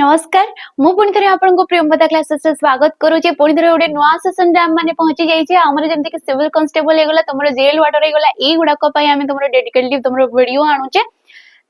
नमस्कार मु पुणी थे आपको प्रियंवदा क्लासेस से स्वागत करूचे पुणी थे गोटे नुआ सेशन रे आम पहुंची जाइए आमर जमती कि सिविल कांस्टेबल होगला तुम जेल वार्डर होगला ए गुड़ाक आम तुम डेडिकेटली तुम वीडियो आणुचे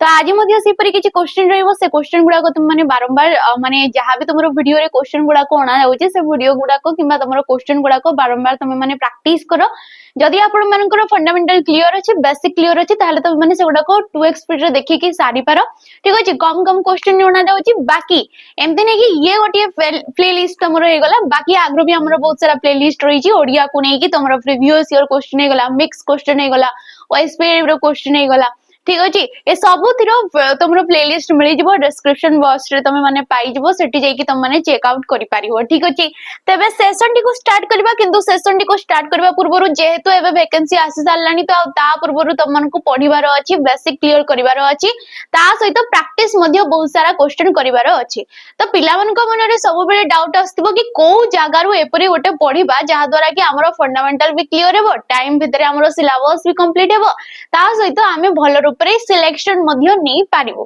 तो आज सेपरी किसी क्वेश्चन रहिबो से क्वेश्चन गुड़ाक तुम माने बारंबार माने जहाँ भी तुम वीडियो रे क्वेश्चन गुड़ाक अणा जाउचे से वीडियो गुड़ाक किंबा तुम क्वेश्चन गुड़ाक बारंबार तुम माने प्रैक्टिस करो जदि आपण मानकर फंडामेंटल क्लियर अछि बेसिक क्लियर अछि ताहले तो माने से गुड़ाक 2x स्पीड रे देखि कि सारी पारो ठीक अछि कम कम क्वेश्चन अणा जाउची बाकी एमते नै कि ये गोटे प्लेलिस्ट तुमर हे गला बाकी आग्रो भी हमर बहुत सारा प्लेलिस्ट रही छी ओडिया को नै कि तुमर प्रीवियस ईयर क्वेश्चन हे गला मिक्स क्वेश्चन हे गला ओएसपी रो क्वेश्चन हे गला ठीक अछि ए सबु थिरो तुमरो प्लेलिस्ट मिलि जबो डिस्क्रिप्शन बॉक्स रे तमे माने पाई जबो सेठी जाई कि तमे माने चेक आउट करि पारिबो ठीक अछि तबे सेशन टी को स्टार्ट करबा किंतु सेशन टी को स्टार्ट करबा पूर्वरु जेहेतु एबे वैकेंसी आसी सारलानी तो ता पूर्वरु तमन को पढिबार अछि बेसिक क्लियर करिवार अछि ता सहित प्रैक्टिस मध्ये बहुत सारा क्वेश्चन करिवार अछि तो पिला मन को मन रे सब बेले डाउट आस्तबो कि को जागा रु एपरी गोटे पढिबा जहा द्वारा कि हमरो फंडामेंटल भी क्लियर हेबो टाइम भितरे हमरो सिलेबस भी कंप्लीट हेबो ता सहित आमे भलो रूपरे सिलेक्शन मध्ये नै पारिबो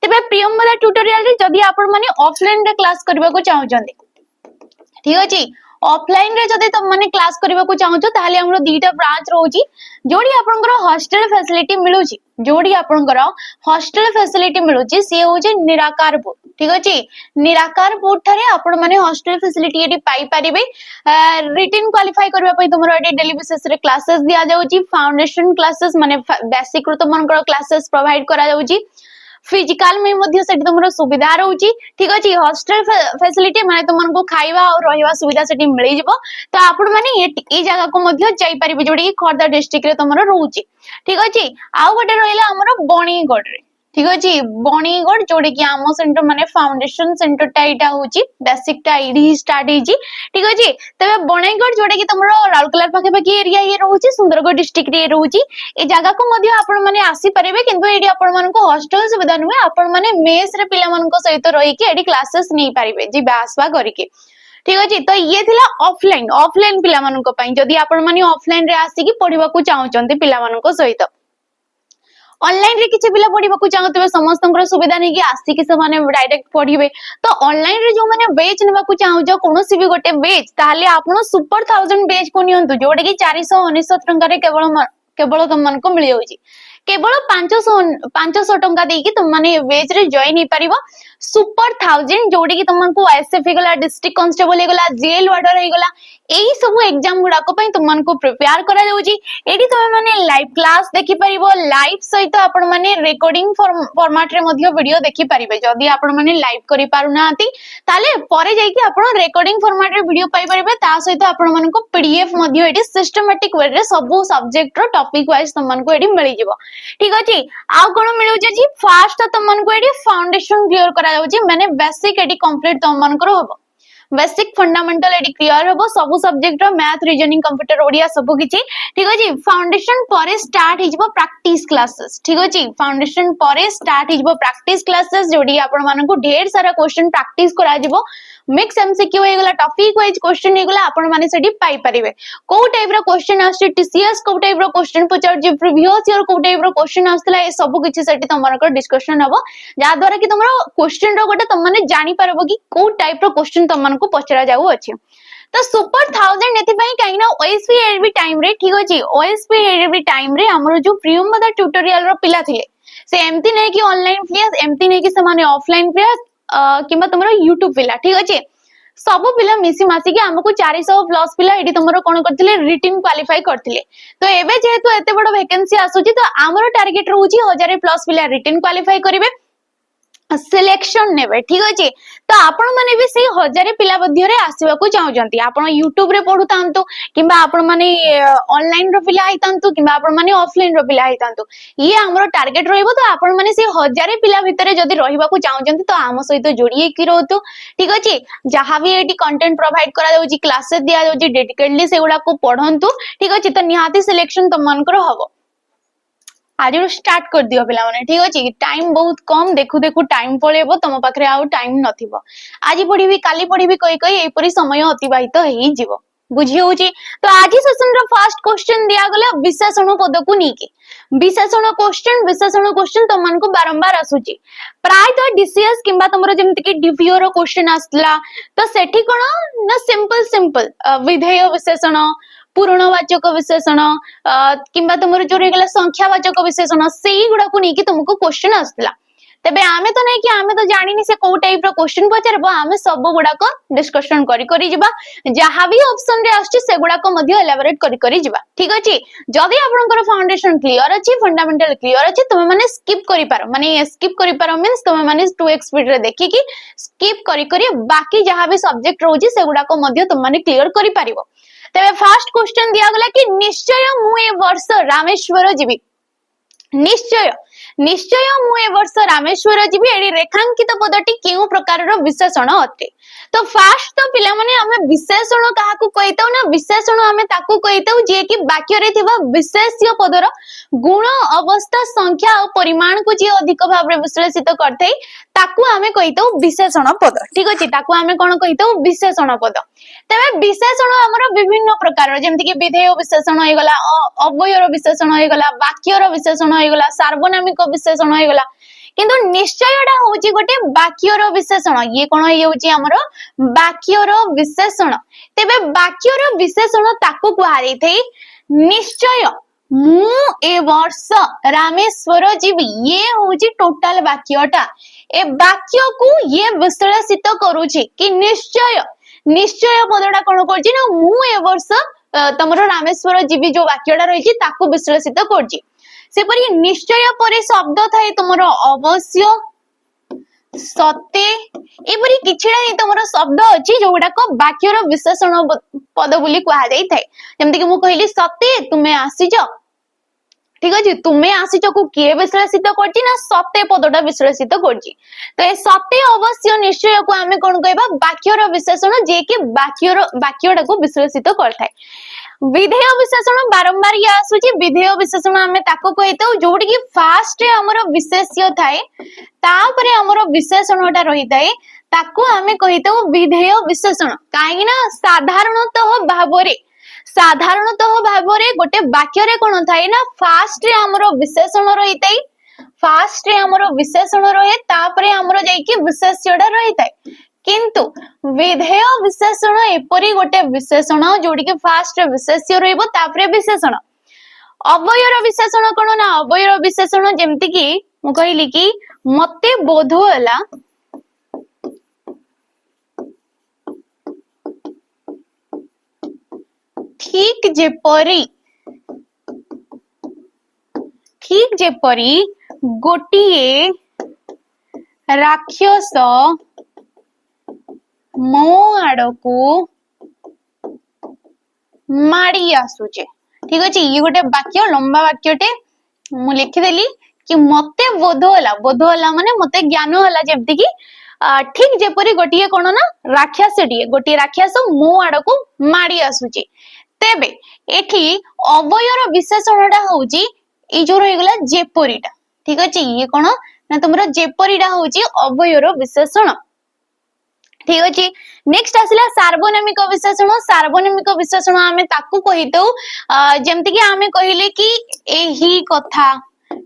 तबे प्रियंवदा ट्यूटोरियल रे जदि आपण माने ऑफलाइन रे क्लास करबा को चाहउछन्ते ठीक अछि ऑफलाइन रे जदि तुम माने क्लास करबा को चाहउछो ताले हमरो दीटा ब्रांच रहउची जोडी आपनकर हॉस्टल फैसिलिटी मिलुची जोडी आपनकर हॉस्टल फैसिलिटी मिलुची से होचे निराकारपुर ठीक अछि निराकारपुर थारे आपण माने हॉस्टल फैसिलिटी एटी पाई परिबे रिटन क्वालिफाई करबा पई तुमरो एटी डेली बेसिस रे क्लासेस दिया जाउची फाउंडेशन क्लासेस माने बेसिक रु तुमनकर क्लासेस प्रोवाइड करा जाउची फिजिकल में मध्य सेठी तुमरो सुविधा रहउची ठीक अछि हॉस्टल फैसिलिटी माने तुमनको खाइबा और रहिबा सुविधा सेठी मिलि जबो तो आपण माने ए जगह को मध्य जाई परिबे जोडी खर्दा डिस्ट्रिक्ट रे तुमरो रहउची ठीक अछि आउ गोटे रहिला हमरो बणीगढ़ रे ठीक अछि बणीगढ़ जोडी कि आमो सेंटर माने फाउंडेशन सेंटर टा इटा होची बेसिक टा इडी स्टार्ट हेजी ठीक अछि तबे बणीगढ़ जोडी कि तुमरो राउरकेला पाखे पाखे एरिया ये रहउची सुंदरगढ़ डिस्ट्रिक्ट रे रहउची ए जगह को मध्य आपण माने आसी परिबे किंतु एडी आपण मन को हॉस्टल सुविधा नुहे आपण माने मेस रे पिला मन को सहित रही कि एडी क्लासेस नै परिबे जी बासबा करी के ठीक अछि तो ये थिला ऑफलाइन पिला मन को पई जदी आपण माने ऑफलाइन रे आसी कि पढिबा को चाहउचंती पिला मन को सहित ऑनलाइन रे किछि पिला पढिबा को चाहतबे समस्तंकर सुविधा नै कि आसी कि से माने डायरेक्ट पढिबे तो ऑनलाइन रे जो माने बैच नेबा को चाहउ जो कोनोसी भी गोटे बैच ताले आपण सुपर 1000 बैच को नियंतु जोडे कि 499 टंका रे केवल तुम मन को मिल जाउची केवल 500 टंका दे कि तुम माने बैच रे जॉइन हे परिबो सुपर 1000 जोडी कि तुमनको एसएफ गला डिस्ट्रिक्ट कांस्टेबल हे गला जेल वार्डर हे गला एई सब एग्जाम गुडा को पई तुमनको प्रिपेयर करा जाउची एडी तुम माने लाइव क्लास देखि परिबो लाइव सहित आपण माने रिकॉर्डिंग फॉर्मेट रे मध्ये वीडियो देखि परिबे जदी आपण माने लाइव करि पारु नाती ताले परे जाई कि आपण रिकॉर्डिंग फॉर्मेट रे वीडियो पाई परिबे ता सहित आपण मानको पीडीएफ मध्ये एडी सिस्टमैटिक वे रे सब सब्जेक्ट रो टॉपिक वाइज तुमनको एडी मिलि जिवो ठीक अछि आ कोन मिलु जे जी फर्स्ट तुमनको एडी फाउंडेशन क्लियर करा जाउची माने बेसिक एडी कंप्लीट तुमनको होबो बेसिक फंडामेंटल एडी क्लियर होबो सब सब्जेक्ट रो मैथ रीजनिंग कंप्यूटर ओडिया सब किछि ठीक अछि फाउंडेशन परे स्टार्ट हिजबो प्रैक्टिस क्लासेस ठीक अछि फाउंडेशन परे स्टार्ट हिजबो प्रैक्टिस क्लासेस जोडी आपण मानको ढेर सारा क्वेश्चन प्रैक्टिस करा जिवो मिक्स एमसीक्यू हे गला टॉपिक वाइज क्वेश्चन हे गला आपण माने सेठी पाई परिबे को टाइप रो क्वेश्चन आछि टीसीएस को टाइप रो क्वेश्चन पुचार जे प्रीवियस ईयर को टाइप रो क्वेश्चन आस्तला ए सब किछि सेठी तमरकर डिस्कशन हबो जा द्वारा कि तमरो क्वेश्चन रो गोटे तम माने जानि परबो कि को टाइप रो क्वेश्चन तमनको पचरा जाउ अछि तो सुपर 1000 एथि पई काई ना ओएसपी एडबी टाइम रे ठीक अछि ओएसपी एडबी टाइम रे हमरो जो प्रियंवदा ट्यूटोरियल रो पिला थिले से एमती नै कि ऑनलाइन क्लास एमती नै कि से माने ऑफलाइन क्लास किबा तुमरो YouTube पिला ठीक अछि सब पिला मिसी मासी कि हमको 400 प्लस पिला एडी तुमरो कोन करथिले रिटन क्वालिफाई करथिले तो एबे जेहेतु एते बड़ वैकेंसी आसुची तो हमरो टारगेट रहउची 1000 प्लस पिला रिटन क्वालिफाई करिवे सिलेक्शन नेबे ठीक अछि तो आपण माने भी से 1000 पिला मध्य रे आसीबा को चाहउजंती आपण YouTube रे पढुतांतु किबा आपण माने ऑनलाइन रो पिला आइतांतु किबा आपण माने ऑफलाइन रो पिला आइतांतु ये हमरो टारगेट रहइबो तो आपण माने से 1000 पिला भितरे जदी रहिबा को चाहउजंती तो आम सहित जोडिए कि रहतु ठीक अछि जहां भी एटी कंटेंट प्रोवाइड करा जाउची क्लासेस दिया जाउची डेडिकेटली सेगुडा को पढंतु ठीक अछि तो निहाती सिलेक्शन तमनकर हबो आज स्टार्ट कर दियो पिला माने ठीक अछि टाइम बहुत कम देखु देखु टाइम पळेबो तम पाखरे आउ टाइम नथिबो आज पढिबी काली पढिबी कई कई एपरी समय अतिबाहित हेई जिवो बुझी होची। तो आज सेशन रो फर्स्ट क्वेश्चन दिया गला विशेषण पद को नीके विशेषण क्वेश्चन तुम मन को बारंबार आसुची प्राय तो डीसीएस किंबा तुमरो जेमति कि डीपीओ रो क्वेश्चन आसला तो सेठी कोन ना सिंपल विधेय विशेषण पूर्णवाचक विशेषण किंबा तुमरो जो रेगला संख्यावाचक विशेषण सेही गुडा को नीके तुमको क्वेश्चन आसला तेबे आमे तो नहीं कि आमे तो जानिनी से को टाइप रो क्वेश्चन पचारबो आमे सब गुडा को डिस्कशन करी जिबा जहां भी ऑप्शन रे आछी से गुडा को मध्ये एलाबोरेट करी जिबा ठीक अछि जदी आपनकर फाउंडेशन क्लियर अछि फंडामेंटल क्लियर अछि तुमे माने स्किप करि पारो माने स्किप करि पारो मींस तुमे माने 2x स्पीड रे देखि कि स्किप करी बाकी जहां भी सब्जेक्ट रहउची से गुडा को मध्ये तुम माने क्लियर करि पारिबो तेबे फर्स्ट क्वेश्चन दिया गला कि निश्चय मु ए वर्ष रामेश्वर जीवी निश्चय निश्चय मु ए वर्ष रामेश्वर जीवी एडी रेखांकित पदटी केउ प्रकार रो विशेषण अटे तो फर्स्ट तो पिला माने हमें विशेषण काहाकू कहिताउ ना विशेषण हमें ताकू कहिताउ जे कि वाक्य रे थिबा विशेष्य पदर गुण अवस्था संख्या और परिमाण को जे अधिक भाव रे विश्लेषित करथै ताकू हमें कहिताउ विशेषण पद ठीक अछि ताकू हमें कोन कहिताउ विशेषण पद तबे विशेषण हमर विभिन्न प्रकार जेमति कि विधेय विशेषण होय गला अव्ययर विशेषण होय गला वाक्य रो विशेषण होय गला सार्वनामिक विशेषण होय गला किंतु निश्चयटा होची गोटे वाक्यर विशेषण ये कोन होची हमरो वाक्यर विशेषण तेबे वाक्यर विशेषण ताकू कुहा जायथै निश्चय मु ए वर्ष रामेश्वर जीवी ये होची टोटल वाक्यटा ए वाक्य को ये विश्लेषित करूची कि निश्चय निश्चय पदटा कोन करची ना मु ए वर्ष तमरो रामेश्वर जीवी जो वाक्यटा रहिची ताकू विश्लेषित करची सेपरी निश्चय परे शब्द थाए तुमरो अवश्य सत्य एपरी किछिडा ही तुमरो शब्द अछि जोडा को वाक्यर विशेषण पद बोली कहा जाई थाए जेमति कि मु कहली सत्य तुमे आसीज ठीक अछि तुमे आसीज को के विश्लेषित करछि ना सत्य पदटा विश्लेषित करछि तो ए सत्य अवश्य निश्चय को हमें कोन कहबा वाक्यर विशेषण जे कि वाक्यटा को विश्लेषित करथाय विधेय विशेषण बारंबार या आसुची विधेय विशेषण हमें ताको कहितो जोडी कि फास्ट रे हमरो विशेष्य थाए तापरे हमरो विशेषणटा रही थाए ताको हमें कहितो विधेय विशेषण काहे ना साधारणतः भाबरे गोटे वाक्य रे कोन थाए ना फास्ट रे हमरो विशेषण रही थाए फास्ट रे हमरो विशेषण रहे तापरे हमरो जाई कि विशेष्यटा रही थाए किंतु विधेय विशेषण एपरी गोटे विशेषण जोडी के फास्ट विशेष्य रहइबो तापरे विशेषण अव्ययर विशेषण कोन ना अव्ययर विशेषण जेमति कि मु कहली कि मते बोध होला ठीक जेपरी गोटिए राक्षस मो आड़को माड़ी आसुचे ठीक अछि ये गोटे वाक्य लंबा वाक्यटे मु लिखिदेली कि मते बोध होला माने मते ज्ञान होला जेमति कि ठीक जेपरी गोटिए कोन ना राक्षसटिए गोटिए राक्षस मो आड़को माड़ी आसुचे तेबे एठी अव्ययर विशेषणटा होउची ए जो रहिगला जेपरीटा ठीक अछि ये कोन ना तुमरा जेपरीटा होउची अव्ययर विशेषण ठीक अछि नेक्स्ट आसिला सार्वनामिक विशेषण हमें ताकू कहितो जेमति कि हमें कहिले कि एही कथा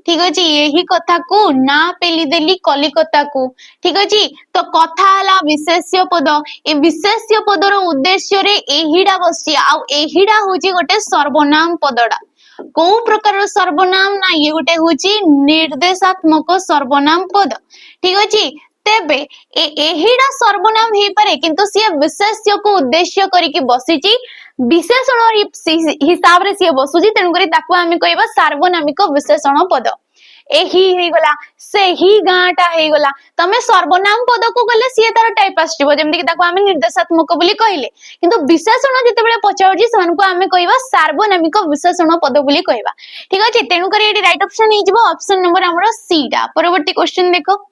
ठीक अछि एही कथा को ना पेली देली कलिकता को ठीक अछि तो कथा हला विशेष्य पद ए विशेष्य पदर उद्देश्य रे एहीडा बसी आ एहीडा होची गोटे सर्वनाम पदडा को प्रकार सर्वनाम ना ये गोटे होची निर्देशात्मक सर्वनाम पद ठीक अछि तेबे एहीडा सर्वनाम हे पारे किंतु से विशेष्य को उद्देश्य करिकि बसिची विशेषण हिसाब रे से बसुची तेनु करी ताकू हमें कहबा सार्वनामिक विशेषण पद एही हे गला से ही गाटा हे गला तमे सर्वनाम पद को गले से तार टाइप आछिबो जेमति कि ताकू हमें निर्देशात्मक बोली कहिले किंतु विशेषण जते बेले पचाउजी सन को हमें कहबा सार्वनामिक विशेषण पद बोली कहबा ठीक अछि तेनु करी एटी राइट ऑप्शन हे जिवो ऑप्शन नंबर हमरो सी डा परवर्ती क्वेश्चन देखो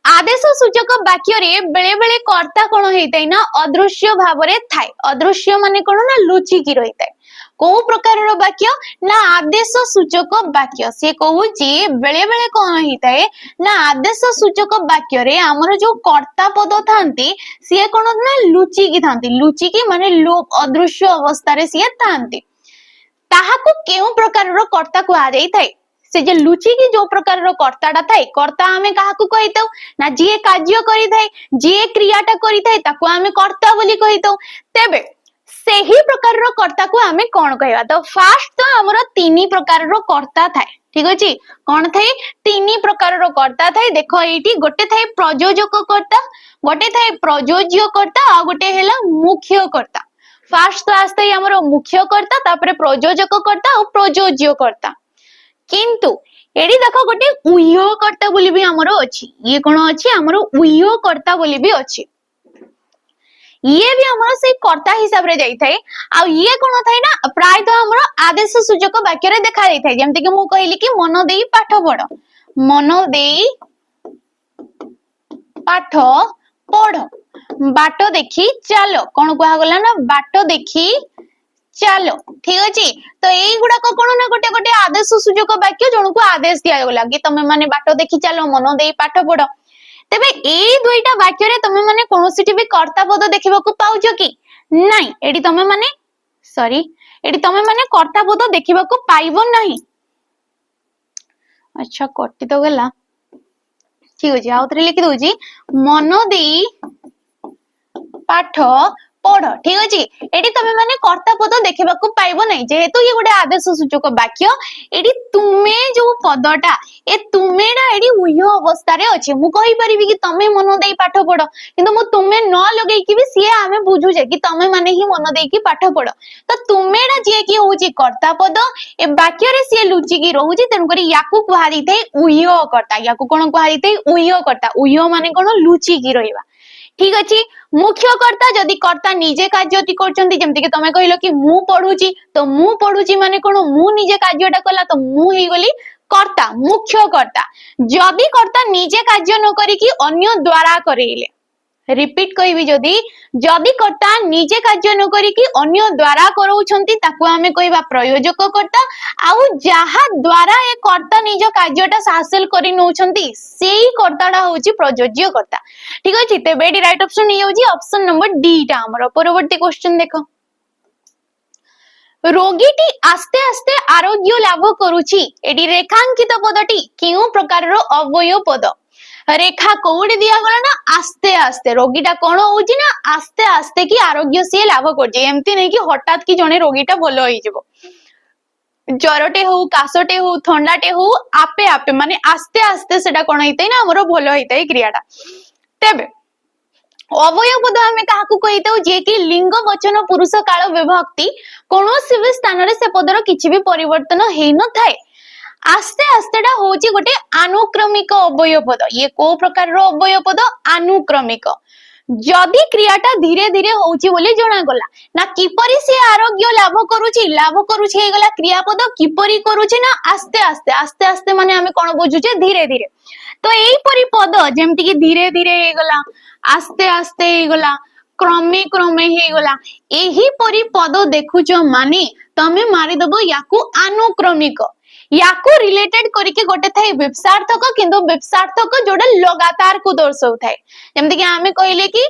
आदेश सूचक वाक्य रे बेले बेले कर्ता कोन हेतै ना अदृश्य भाव रे थाए अदृश्य माने कोन ना लुचि की रहितै को प्रकार वाक्य ना आदेश सूचक वाक्य से कहूची बेले बेले कौन होता है ना आदेश सूचक वाक्य रे हमर जो कर्ता पद थांती सी कौन ना लुचिकी थांती लुचिकी माने लोप अदृश्य अवस्था रे सी थांती ताहाको केउ प्रकार रो कर्ता को आ जाई थाए से जे लुचिकी जो प्रकार रो कर्ताटा थाए कर्ता हमें काहाकू कहितौ ना जे कार्य करि थाए जे क्रियाटा करि थाए ताको हमें कर्ता बोली कहितौ तेबे सेही प्रकार रो कर्ता को हमें कौन कहवा तो फास्ट तो हमरो तीनी प्रकार रो कर्ता थाए ठीक अछि कौन थाए तीनी प्रकार रो कर्ता थाए देखो एठी गोटे थाए प्रयोजक कर्ता गोटे थाए प्रयोज्य कर्ता आ गोटे हेला मुख्य कर्ता फास्ट तो आस्ते ही हमरो मुख्य कर्ता तापरे प्रयोजक कर्ता और प्रयोज्य कर्ता किंतु एडी देखो गोटे उह्य कर्ता बोली भी हमरो अछि ये कोन अछि हमरो उह्य कर्ता बोली भी अछि ये भी हमरो से कर्ता हिसाब रे जाई थाए आ ये कोन थाए ना प्राय तो हमरो आदेश सूचक वाक्य रे देखा जाई थाए जेमते कि मु कहिली कि मन देई पाठ पढ मन देई पाठ पढ बाट देखी चलो कौन कहा गला ना बाट देखी चलो ठीक अछि तो एई गुडा को कोन ना गोटे गोटे आदेश सूचक वाक्य जणु को आदेश दिया गला कि तमे माने बाट देखी चलो मन देई पाठ पढ तेबे एई दुईटा वाक्य रे तमे माने कोनोसिटी भी कर्ता पद देखिबा को पाउजो कि नाही एडी तमे माने सॉरी एडी तमे माने कर्ता पद देखिबा को पाइबो नाही अच्छा कटि तो गला ठीक अछि आउतरे लिखि दोजी मन देई पाठ पढ़ ठीक अछि एडी तमे माने कर्ता पद देखिबा को पाइबो नै जेहेतु ये गोटे आदेश सूचक वाक्य एडी तुमे जो पदटा ए तुमेडा एडी उह्य अवस्था रे अछि मु कहि परिबि कि तमे मन देई पाठ पढ़ किंतु मु तुमे न लगेई कि भी सिए आमे बुझु जे कि तमे माने ही मन देई कि पाठ पढ़ तो तुमेडा जे कि होउची कर्ता पद ए वाक्य रे सिए लुचि कि रहउची तन करी याकू कुहा दिथै उह्य कर्ता याकू कोन कुहा दिथै उह्य कर्ता उह्य माने कोन लुचि कि रहिबा ठीक अछि मुख्य कर्ता जदि कर्ता निजे कार्यटी करचंती जेमति कि तमे कहिलो कि मु पढुची तो मु पढुची माने कोन मु निजे कार्यटा कला तो मु हेई गली कर्ता मुख्य कर्ता जदि कर्ता निजे कार्य न करी कि अन्य द्वारा करेले रिपीट कहबी जदि कर्ता निजे कार्य न करी कि अन्य द्वारा करौछंती ताकू हमें कहबा प्रयोजक कर्ता आउ जहा द्वारा ए कर्ता निज कार्यटा हासिल करि नउछंती सेही कर्ताडा होची प्रयोज्य कर्ता ठीक अछि तेबे एडी राइट ऑप्शन नै होची ऑप्शन नंबर डी टा हमर परवर्ती क्वेश्चन देखो रोगीटी आस्ते आस्ते आरोग्य लाभ करूची एडी रेखांकित पदटी केउ प्रकार रो अवयव पद रेखा कोउडी दिया गला ना आस्ते आस्ते रोगीटा कोन होउची ना आस्ते आस्ते की आरोग्य से लाभ करजे एमती नै कि हठात की जने रोगीटा भलो होई जबो ज्वरटे हो कासटे हो ठंडाटे हो आपे आपे माने आस्ते आस्ते सेटा कोन होइतै ना हमरो भलो होइतै क्रियाटा तेबे अवयव पद हमें काहाकू कहितौ जे कि लिंग वचन पुरुष काल विभक्ति कोनोसी भी स्थान रे से पदर किछि भी परिवर्तन हेइ न थाए आस्ते आस्तेटा होची गोटे अनुक्रमिक अवयव पद ये को प्रकार रो अवयव पद अनुक्रमिक जदि क्रियाटा धीरे धीरे होची बोली जणा गला ना किपरि से आरोग्य लाभ करूची हे गला क्रियापद किपरि करूची ना आस्ते आस्ते आस्ते आस्ते माने हमें कोन बुझुचे धीरे धीरे तो एई परि पद जेमति कि धीरे धीरे हे गला आस्ते आस्ते हे गला क्रमे क्रमे हे गला एही परि पद देखुचो माने तमे मारि दबो याकू अनुक्रमिक याकू रिलेटेड करके गोटे थाए विपसार्थक किंतु विपसार्थक जोडा लगातार को दर्शाउ थाए जेमति कि हमें कहले कि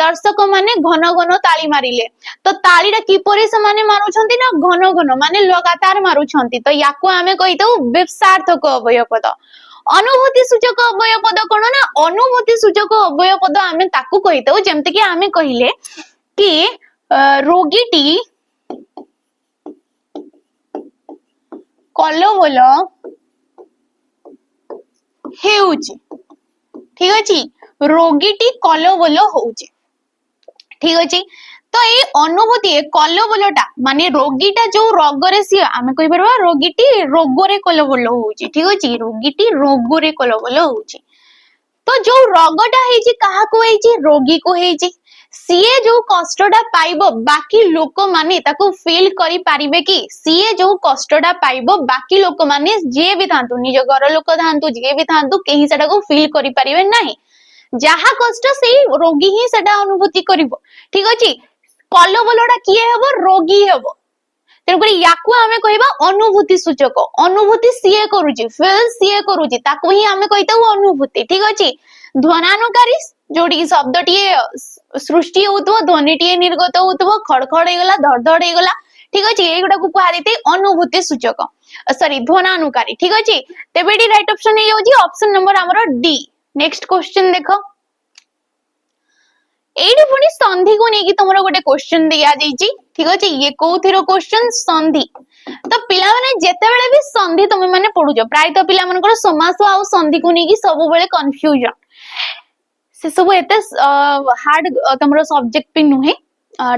दर्शक माने घन घन ताली मारिले तो तालीटा किपरि से माने मारुछंती ना घन घन माने लगातार मारुछंती तो याकू हमें कहितौ विपसार्थक अवयव पद अनुभूति सूचक अवयव पद कोन ना अनुभूति सूचक अवयव पद हमें ताकू कहितौ जेमति कि हमें कहिले कि रोगीटी कलबल हेउची ठीक अछि रोगीटी कलबल होउची ठीक अछि तो ए अनुभूति कलबलटा माने रोगीटा जो रोगरे सी आमे कहि परबा रोगीटी रोगरे कलबल होउची ठीक अछि रोगीटी रोगरे कलबल होउची तो जो रोगटा हेची काहा को हेची रोगी को हेची सीए जो कष्टटा पाइबो बाकी लोक माने ताको फील करि पारिबे कि सीए जो कष्टटा पाइबो बाकी लोक माने जे भी थांतु निज घर लोक थांतु जे भी थांतु केही सेटा को फील करि पारिबे नाही जहा कष्ट सेही रोगी ही सेटा अनुभूति करिवो ठीक अछि कलबलटा किए हेबो रोगी हेबो तेणुक याकू आमे कहबा अनुभूति सूचक अनुभूति सीए करूची फील सीए करूची ताकू ही आमे कहिताऊ अनुभूति ठीक अछि ध्वनानुकारी जोडी शब्दटीए सृष्टि होतबो ध्वनिटीए निर्गत होतबो खड़खड़ हेगला धड़धड़ हेगला ठीक अछि एगुडा को कहा देते अनुभूति सूचक सॉरी ध्वनानुकारी ठीक अछि तेबेडी राइट ऑप्शन हे होजी ऑप्शन नंबर हमरो डी नेक्स्ट क्वेश्चन देखो एडी पुनी संधि को नेकी तमरो गोटे क्वेश्चन दिया जाईची ठीक अछि ये कोथिरो क्वेश्चन संधि तो पिला माने जेते बेले भी संधि तुम माने पढुजो प्राय तो पिला मानकर समास आ संधि को नेकी सब बेले कंफ्यूजन से सब एते हार्ड तमरो सब्जेक्ट भी नुहे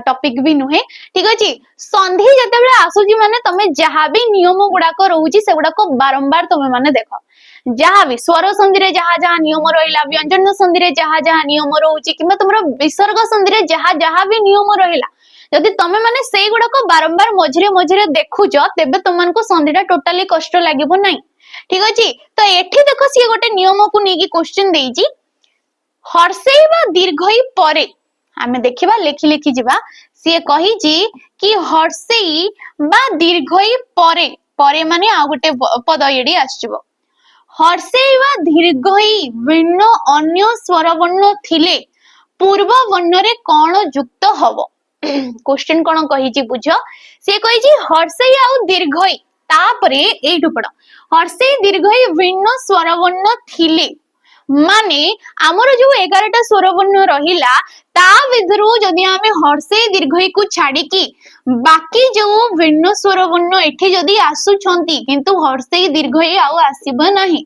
टॉपिक भी नुहे ठीक अछि संधि जेते बेले आसुजी माने तमे जहा भी नियम गुडा को रहउची से गुडा को बारंबार तमे माने देखो जहाँ भी स्वर संधि रे जहाँ जहाँ नियम रहिला व्यंजन संधि रे जहाँ जहाँ नियम रहउची किबा तुमरो विसर्ग संधि रे जहाँ जहाँ भी नियम रहिला जदि तमे माने सेई गुडा को बारंबार मझिरे मझिरे देखुजो तेबे तुमन को संधिटा टोटली कष्ट लागिबो नाही ठीक अछि तो एठी देखो सी गोटे नियम को नेकी क्वेश्चन देइची हर्षेई बा दीर्घई परे आमे देखिबा लेखि लेखि जिबा सी कहिची कि हर्षेई बा दीर्घई परे परे माने आ गोटे पद एडी आछिबो हर्षेई बा दीर्घई भिन्न अन्य स्वर वर्ण थिले पूर्व वर्ण रे कोन युक्त हबो क्वेश्चन कोन कहिची बुझो से कहिची हर्षेई आ दीर्घई तापरे एठु पड हर्षेई दीर्घई भिन्न स्वर वर्ण थिले माने हमर जो 11टा स्वर वर्ण रहिला ता विधरु जदि आमे हर्षेई दीर्घई को छाडी की बाकी जो भिन्न स्वर वर्ण एठी जदि आसु छंती किंतु हर्षेई दीर्घई आउ आसीबो नाही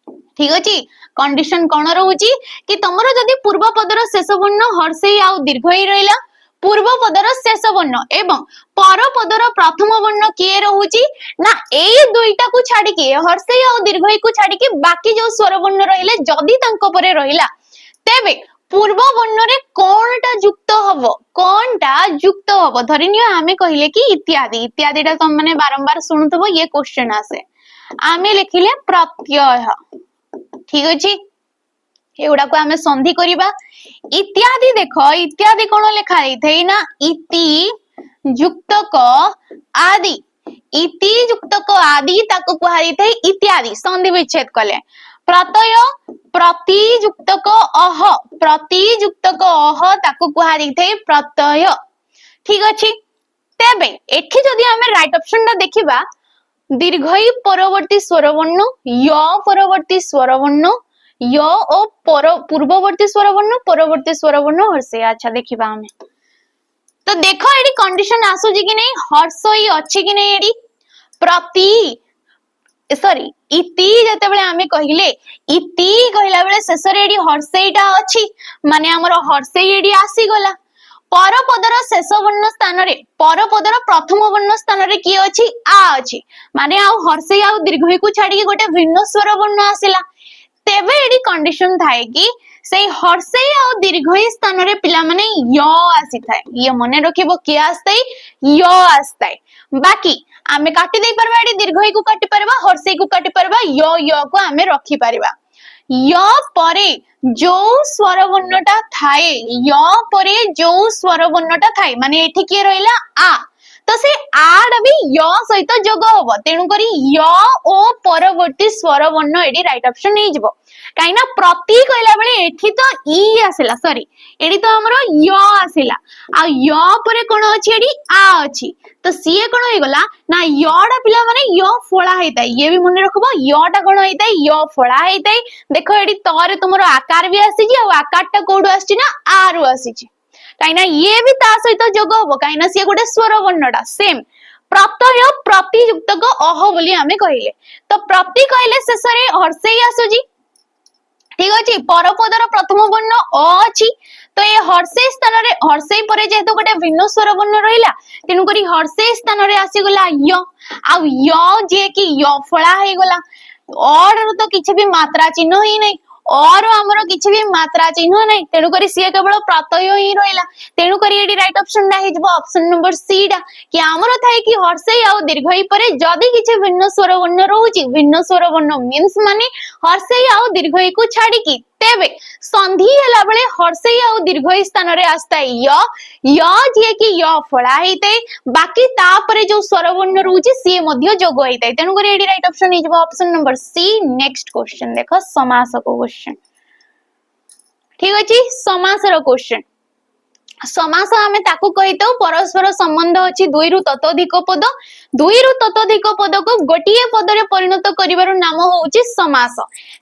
ठीक अछि कंडीशन कोन रहउची कि तमरो जदि पूर्व पदर शेष वर्ण हर्षेई आउ दीर्घई रहिला पूर्व पदर शेष वर्ण एवं पर पदर प्रथम वर्ण किए रहउची ना एई दुईटा को छाडी के हर्षेई आउ दीर्घई को छाडी के बाकी जो स्वर वर्ण रहिले जदि तांको परे रहिला तेबे पूर्व वर्ण रे कोनटा युक्त हबो कोनटा युक्त हबो धरिनियो आमे कहिले कि इत्यादि इत्यादिटा तुम माने बारंबार सुनुतबो ये क्वेश्चन आसे आमे लिखिले प्रत्यय ठीक अछि एगुडा को आमे संधि करिबा इत्यादि देखो इत्यादि कोन लेखा रहिथै ना इति युक्तक आदि इति युक्तक आदि ताको कहरिथै इत्यादि संधि विच्छेद कले प्रत्यय प्रति युक्तक अह ताको कहरिथै प्रत्यय ठीक अछि तेबे एठी जदि आमे राइट ऑप्शन ना देखिबा दीर्घई परवर्ती स्वर वर्ण य परवर्ती स्वर वर्ण य ओ पूर्ववर्ती स्वर वर्ण परवर्ती स्वर वर्ण हर्षेई अच्छा देखिबा हमें तो देखो एडी कंडीशन आसुजी कि नहीं हर्षेई अछि कि नहीं एडी प्रति सॉरी इति जते बेले आमे कहिले इति कहिला बेले शेष रे एडी हर्षेईटा अछि माने हमर हर्षेई एडी आसी गला परपदर शेष वर्ण स्थान रे परपदर प्रथम वर्ण स्थान रे की अछि आ अछि माने आ हर्षेई आ दीर्घई को छाडी गोटे भिन्न स्वर वर्ण आसिला तेबे एडी कंडीशन थाए कि से हर्षेई आ दीर्घई स्थान रे पिला माने य आसी थाए ये मने रखिबो कि आस्ताई य आस्ताई बाकी आमे काटी देई परबा एडी दीर्घई को काटी परबा हर्षेई को काटी परबा य को आमे रखि परबा य परे जो स्वर वर्णटा थाए य परे जो स्वर वर्णटा थाए माने एठी के रहिला आ तो से आड भी य सहित जोग होबो तेनु करी य ओ परवर्ती स्वर वर्ण एडी राइट ऑप्शन नै जिवो काइना प्रति कहला बेले एठी तो ई आसिला सॉरी एडी तो हमरो य आसिला आ य परे कोन अछि एडी आ अछि तो सीए कोन होई गला ना यडा पिला माने य फोळा हेताय ये भी मने रखबो यडा कोन हेताय य फोळा हेताय देखो एडी तोरे तुमरो आकार भी आसी जी आ आकारटा कोडु आसी ना आ रु आसी जी काइना ये भी ता सहित जोग होबो काइना से गोटे स्वर वर्णटा सेम प्रत्यय प्रतियुक्तक अह बोली आमे कहिले तो प्रति कहले शेष रे हर्षेई आसुजी ठीक अछि परपदर प्रथम वर्ण अ अछि तो ये हर्षेई स्थान रे हर्षेई परे जेहेतु गोटे भिन्न स्वर वर्ण रहिला तेनु करी हर्षेई स्थान रे आसी गला य आ य जे कि य फळा हे गला और तो किछि भी मात्रा चिन्ह ही नै और हमरो किछि भी मात्रा चिन्ह नै तेनु करी से केवल प्रत्यय ही रहिला तेनु करी एडी राइट ऑप्शन डा हिजबो ऑप्शन नंबर सी डा कि हमरो थाए कि हर्षेई आ दीर्घई परे जदी किछि भिन्न स्वर वर्ण रहउची भिन्न स्वर वर्ण मींस माने हर्षेई आ दीर्घई को छाडी कि तेबे संधि हला बेले हर्षई आ दीर्घई स्थान रे आस्ता य जे कि य फळा हेतै बाकी तापरे जो स्वरवर्ण रहउची से मध्य जोग हेतै तेनु करी एडी राइट ऑप्शन हे जबो option number C. Next question देखो समास को क्वेश्चन ठीक अछि समास रो क्वेश्चन समास आमे ताकू कहितो परस्पर संबंध अछि दुई रु ततोधिक पद को गोटिए पद रे परिणत करिवार नाम होउची समास।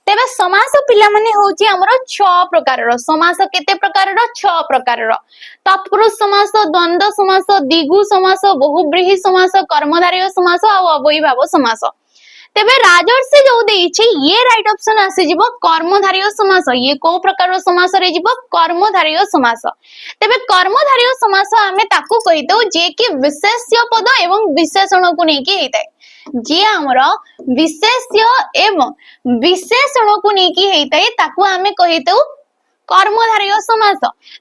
तेबे समास पिला माने होउची हमर 6 प्रकार रो समास केते प्रकार रो 6 प्रकार रो तत्पुरुष समास द्वंद्व समास द्विगु समास बहुब्रीहि समास कर्मधारय समास आ अव्ययीभाव समास। तेबे राजर्षि जो देइछि ये राइट ऑप्शन आसी जिवो कर्मधारय समास ये को प्रकार रो समास रे जिवो कर्मधारय समास। तेबे कर्मधारय समास आमे ताकू कहितो जे कि विशेष्य पद एवं विशेषण को नेकी हेतै जे हमर विशेष्य एवं विशेषण को नेकी हेतै ताकू आमे कहितो कर्मधारय समास।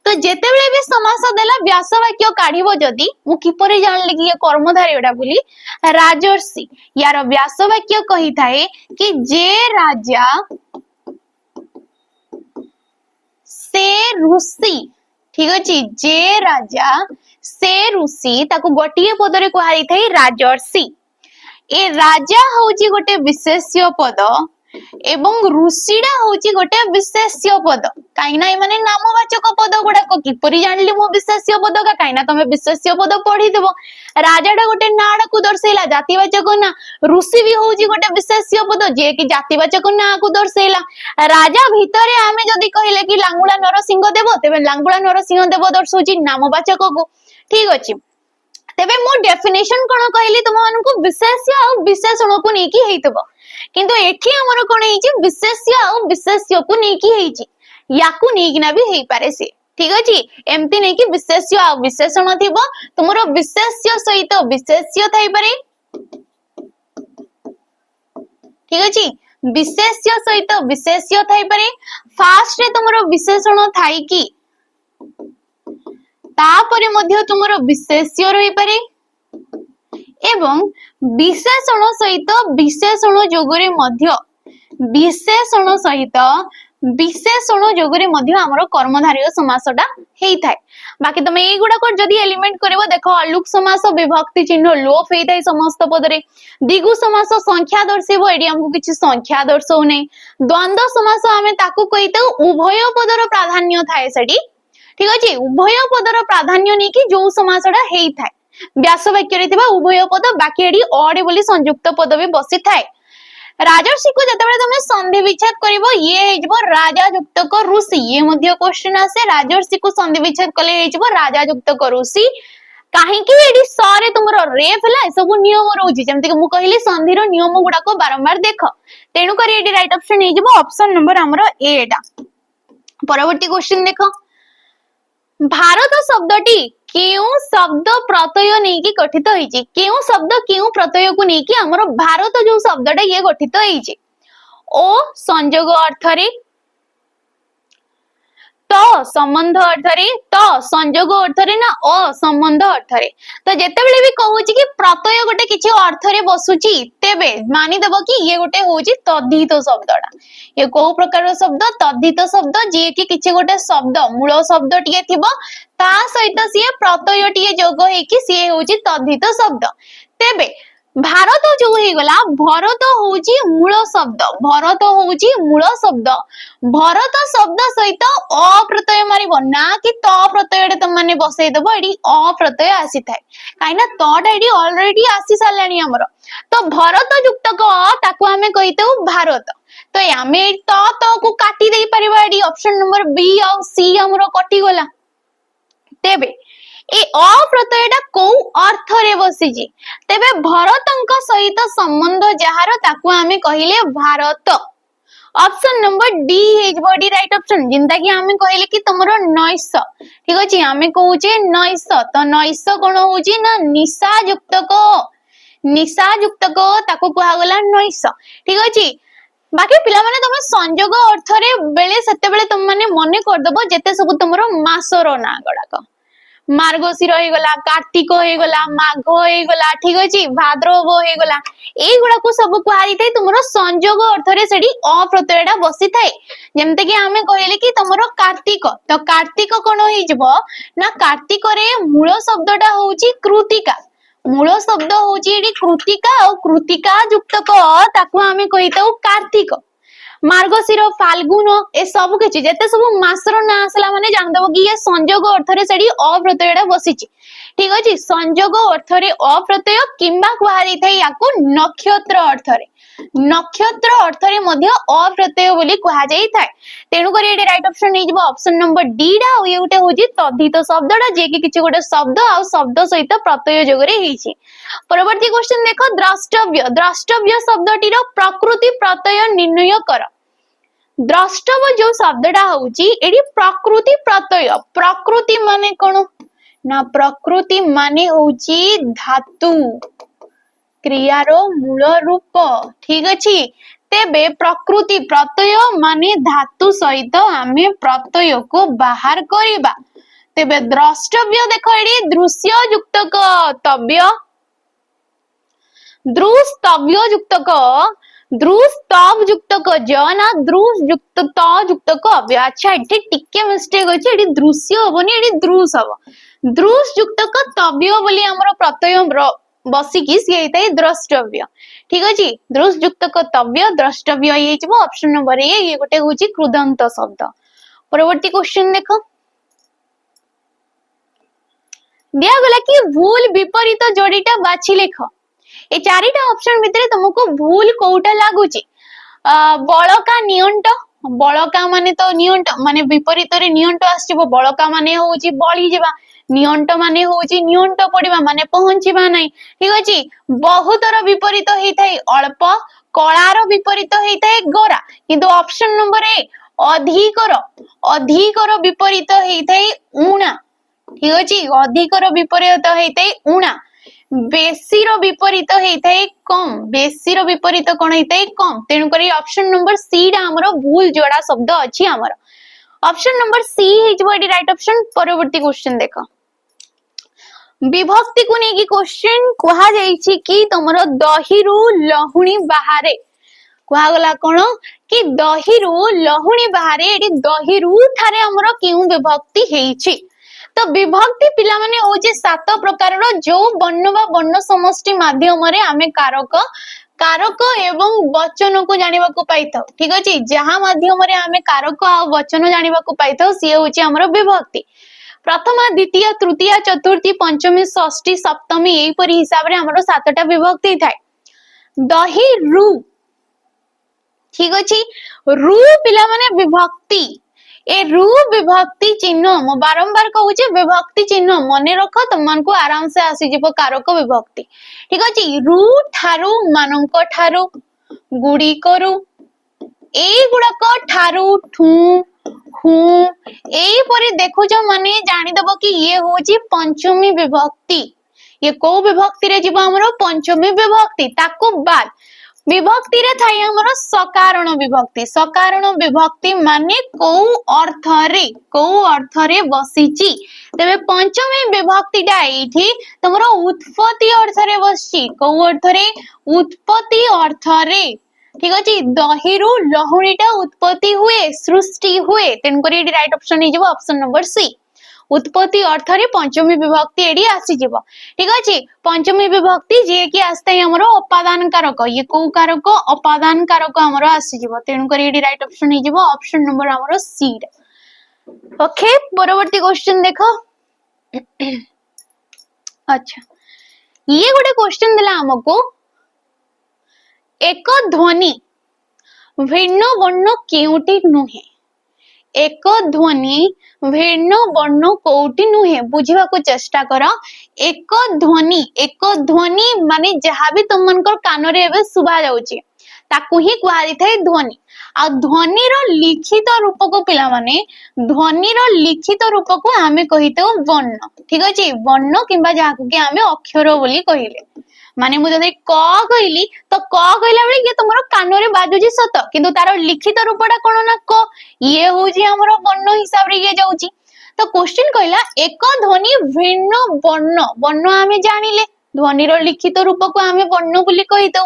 तो जेते बेले भी समास देला व्यास वाक्य काढिबो जदी मु किपरे जानले कि ये कर्मधारयडा बोली राजर्षि यार व्यास वाक्य कहि थाए कि जे राजा से ऋषि ठीक अछि जे राजा से ऋषि ताको गोटिए पद रे कहै थाई राजर्षि। ए राजा होउची गोटे विशेष्य पद एवं ऋषिडा होउची गोटे विशेष्य पद काइना ए माने नामवाचक पद गुडा को किपरि जानली मो विशेष्य पद का काइना तमे विशेष्य पद पढी देबो राजाडा गोटे नाड को दर्शैला जातिवाचक ना ऋषि भी होउची गोटे विशेष्य पद जे कि जातिवाचक ना को दर्शैला राजा भितरे आमे जदी कहिले कि लांगुला नरसिंह देव तेबे लांगुला नरसिंह देव दर्शौची नामवाचक को ठीक अछि। तेबे मो डेफिनेशन कोन कहली तुम मानको विशेष्य आ विशेषण को नेकी हेतबो किंतु एठी हमर कोन हेची विशेष्य आ विशेष्य को नेकी हेची याकू नेकिना भी हेई पारे से ठीक अछि एम्ति नै कि विशेष्य आ विशेषण थिबो तुमरो विशेष्य सहित विशेष्य थाई पारे ठीक अछि विशेष्य सहित विशेष्य थाई पारे फास्ट रे तुमरो विशेषण थाई कि तापरे मध्य तुमरो विशेष्य रही पारे एवं विशेषण सहित विशेषण जोगरे मध्य विशेषण सहित विशेषण जोगरे मध्य हमरो कर्मधारय समासटा हेई थाए। बाकी तमे ए गुडा को जदी एलिमेंट करबो देखो अलुक समास विभक्ति चिन्ह लोप हेई थाए समस्त पद रे द्विगु समास संख्या दर्शेबो एडी हमकु किछि संख्या दर्शौ नै द्वंद्व समास हमें ताकू कहितो उभय पदर प्राधान्य थाए सेडी ठीक अछि उभय पदर प्राधान्य नै कि जो समासडा हेई थाए व्यास वाक्य रे थिबा उभय पद बाकी एडी अडे बोली संयुक्त पद भी बसी थाए। राजर्षि को जतबेले तमे संधि विच्छेद करिवो ये हेजबो राजा युक्तक ऋषि ये मध्ये क्वेश्चन आसे राजर्षि को संधि विच्छेद कले हेजबो राजा युक्तक ऋषि काहे कि एडी सारे तुमरो रेफ हला सब नियम रहउची जेमति कि मु कहिली संधिर नियम गुडा को बारंबार देख तेनु करी एडी राइट ऑप्शन हेजबो ऑप्शन नंबर हमरो ए एटा। परवर्ती क्वेश्चन देखो भारत शब्दटी केउ शब्द प्रत्यय नेकी गठित होईची केउ शब्द केउ प्रत्यय को नेकी हमरो भारत जो शब्दटा ये गठित होईची ओ संयोग अर्थ रे तो संबंध अर्थ रे तो संयोग अर्थ रे ना असंबंध अर्थ रे तो जेतेबेले भी कहूची कि प्रत्यय गोटे किछि अर्थ रे बसुची तेबे मानि देबो कि ये गोटे होची तद्धित शब्दडा ये को प्रकार शब्द तद्धित शब्द जे कि किछि गोटे शब्द मूल शब्द टिके थिबो ता सहित सिए प्रत्यय टिके जोग हे कि सिए होची तद्धित शब्द। तेबे भारत जो हे गला भरत होउची मूल शब्द भरत होउची मूल शब्द भरत शब्द सहित अ प्रत्यय मारिबो ना कि त प्रत्यय त माने बसै देबो एडी अ प्रत्यय आसी थाए काइना तटा एडी ऑलरेडी आसी सालानी हमर तो भरत युक्त क ताको हमें कहितौ भारत तो हमें त को काटी देई परिबा एडी ऑप्शन नंबर बी और सी हमरो कटि गला। तेबे ए अप्रत्ययटा को अर्थ रे बसिजी तेबे भरतंक सहित संबंध जहार ताकू हमें कहिले Bharat option number D hedge body right option जिंदा कि हमें कहिले कि तमरो नैस ठीक अछि हमें कहूचे नैस तो नैस कोन होउची ना निशा युक्त को ताकू कहा गला नैस ठीक अछि। बाकी पिला माने तमे संयोग अर्थ रे बेले सेते बेले तुम माने मने कर दबो जेते सब तमरो मासरो ना गडाक मार्गशीर होगला, कार्तिक होगला, माघ होगला, ठीक अच्छे भाद्रव होगला, एगुड़ा को सब कहुई तुम संजोग अर्थ से अप्रत्ययटा बसी थाए। जमती कि आमे कहले कि तुम कार्तिक, तो कार्तिक कौन हो ना कार्तिक मूल शब्दटा हूँ कृतिका, मूल शब्द हूँ कृतिका और कृतिका युक्त ताकू आमे कही कार्तिक। मार्गशीर, फाल्गुन ए सब किछि जेते सब मासर ना आसला माने जान दबो कि ये संजोग अर्थ रे सेडी अप्रत्ययटा बसिछि। ठीक अछि, संजोग अर्थ रे अप्रत्यय किंबा कुहा जाय थाय याको नक्षत्र अर्थ रे, नक्षत्र अर्थ रे मध्य अप्रत्यय बोली कुहा जाय थाय। तेनु करी एडी राइट ऑप्शन नै जिवो ऑप्शन नंबर डी डा। ओ ये गुटे होजी तद्धित शब्दटा जे कि किछि गुटे शब्द आ शब्द सहित प्रत्यय जोगरे हेछि। परवर्ती क्वेश्चन देखो, द्रष्टव्य, द्रष्टव्य शब्दटीर प्रकृति प्रत्यय निर्णय कर। द्रष्टव्य जो शब्दटा होउची एडी प्रकृति प्रत्यय, प्रकृति माने कोन ना प्रकृति माने होउची धातु क्रियारो मूल रूप। ठीक अछि, तेबे प्रकृति प्रत्यय माने धातु सहित आमे प्रत्यय को बाहर करिबा। तेबे द्रष्टव्य देखो एडी दृश्य युक्त तव्य, दृष्टव्य युक्त दृष्टव युक्त ज ना दृश युक्त त युक्त क। अच्छा एठी टिके मिस्टेक अछि, एठी दृश्य होबनी एठी दृश हबो। दृश युक्त क तव्य बोली हमर प्रत्यय बसी कि से हेतै द्रष्टव्य। ठीक अछि, दृश युक्त क तव्य द्रष्टव्य हे जबो ऑप्शन नंबर ए। ये गोटे होची कृदंत शब्द। परवर्ती क्वेश्चन देखो, दिया गला कि भूल विपरीत जोड़ीटा बाछि लेख। ए चारिटा ऑप्शन भितरे तुमको भूल कोउटा लागुची? बळका नियंट, बळका माने तो नियंट माने विपरीत रे नियंट आसीबो, बळका माने होउची बळी जेबा, नियंट माने होउची नियंट पडिबा माने पहुंचीबा नाही। ठीक अछि, बहुतर विपरीत हेइथाय अल्प, कଳାର विपरीत हेइथाय गोरा, किंतु ऑप्शन नंबर ए अधिकर, अधिकर विपरीत हेइथाय ऊणा। ठीक अछि, अधिकर विपरीत हेइथाय ऊणा। बेसीर विपरीत हेइथाय कम, बेसीर विपरीत कोन हेइथाय कम। तेनु करी ऑप्शन नंबर सी डा हमरो भूल जोड़ा शब्द अछि हमरो। ऑप्शन नंबर सी हेजबो एडी राइट ऑप्शन। परवर्ती क्वेश्चन देखो, विभक्ति को नेकी क्वेश्चन कुहा जाईछि कि तमरो दहीरु लहुणी बाहारे। कुहा गला कोन कि दहीरु लहुणी बाहारे, एडी दहीरु थारे हमरो केउ विभक्ति हेइछि। तो विभक्ति पिला माने होचे सात प्रकार रो, जो वर्ण बा वर्ण समष्टि माध्यम रे आमे कारक, कारक एवं वचन को जानिबा को पाइथौ। ठीक अछि, जहां माध्यम रे आमे कारक आ वचन जानिबा को पाइथौ से होचे हमरो विभक्ति। प्रथमा, द्वितीय, तृतीय, चतुर्थी, पंचमी, षष्ठी, सप्तमी एई परि हिसाब रे हमरो सातटा विभक्ति थाय। दही रु, ठीक अछि, रु पिला माने विभक्ति। ए रु विभक्ति चिन्ह, मो बारंबार कहूचे विभक्ति चिन्ह मने रख, तुमन को आराम से आसी जिवो कारक विभक्ति। ठीक अछि, रु ठारू, मानंक ठारू, गुडी करू, ए गुडक ठारू, ठू हु, एई परि देखुछ माने जानि दबो कि ये होची पंचमी विभक्ति। ये को विभक्ति रे जिवो हमरो पंचमी विभक्ति। ताको बाद विभक्ति रे थाई हमरो सकारण विभक्ति। सकारण विभक्ति माने को अर्थ रे बसिची। तबे पंचमी विभक्ति डा एठी तमरो उत्पत्ति अर्थ रे बसची। को अर्थ रे? उत्पत्ति अर्थ रे। ठीक अछि, दहीरु लहुणीटा उत्पत्ति हुए, सृष्टि हुए। तेन करी एडी राइट ऑप्शन हे जबो ऑप्शन नंबर सी। उत्पत्ति अर्थ रे पंचमी विभक्ति एडी आसी जिवो। ठीक अछि, पंचमी विभक्ति जे कि आस्ते हमरो उपादान कारक, ये को कारक? उपादान कारक हमरो आसी जिवो। तेन करी एडी राइट ऑप्शन हे जिवो ऑप्शन नंबर हमरो सी। ओके, परवर्ती क्वेश्चन देखो। अच्छा, ये गोटे क्वेश्चन दिला हमको, एक ध्वनि भिन्न वर्ण केउटी नुहे। एक ध्वनि भिन्न वर्ण कोउटी नुहे, बुझिबा को चेष्टा करो। एक ध्वनि माने जहा भी तुमनकर कान रे एबे सुबा जाउची ताकू ही कुहा जाय ध्वनि। आ ध्वनि रो लिखित रूप को पिला माने, ध्वनि रो लिखित रूप को आमे कहितो वर्ण। ठीक अछि, वर्ण किंबा जहा को कि आमे अक्षर बोली कहिले। माने मु जदि क कहली तो क कहला बेले ये तुमरो कान रे बाजुची सत, किंतु तारो लिखित रूपटा कोन ना क, ये होजी हमरो वर्ण हिसाब रे ये जाउची। तो क्वेश्चन कहला एक ध्वनि भिन्न वर्ण वर्ण आमे जानिले ध्वनि रो लिखित रूप को आमे वर्ण बोली कहि दो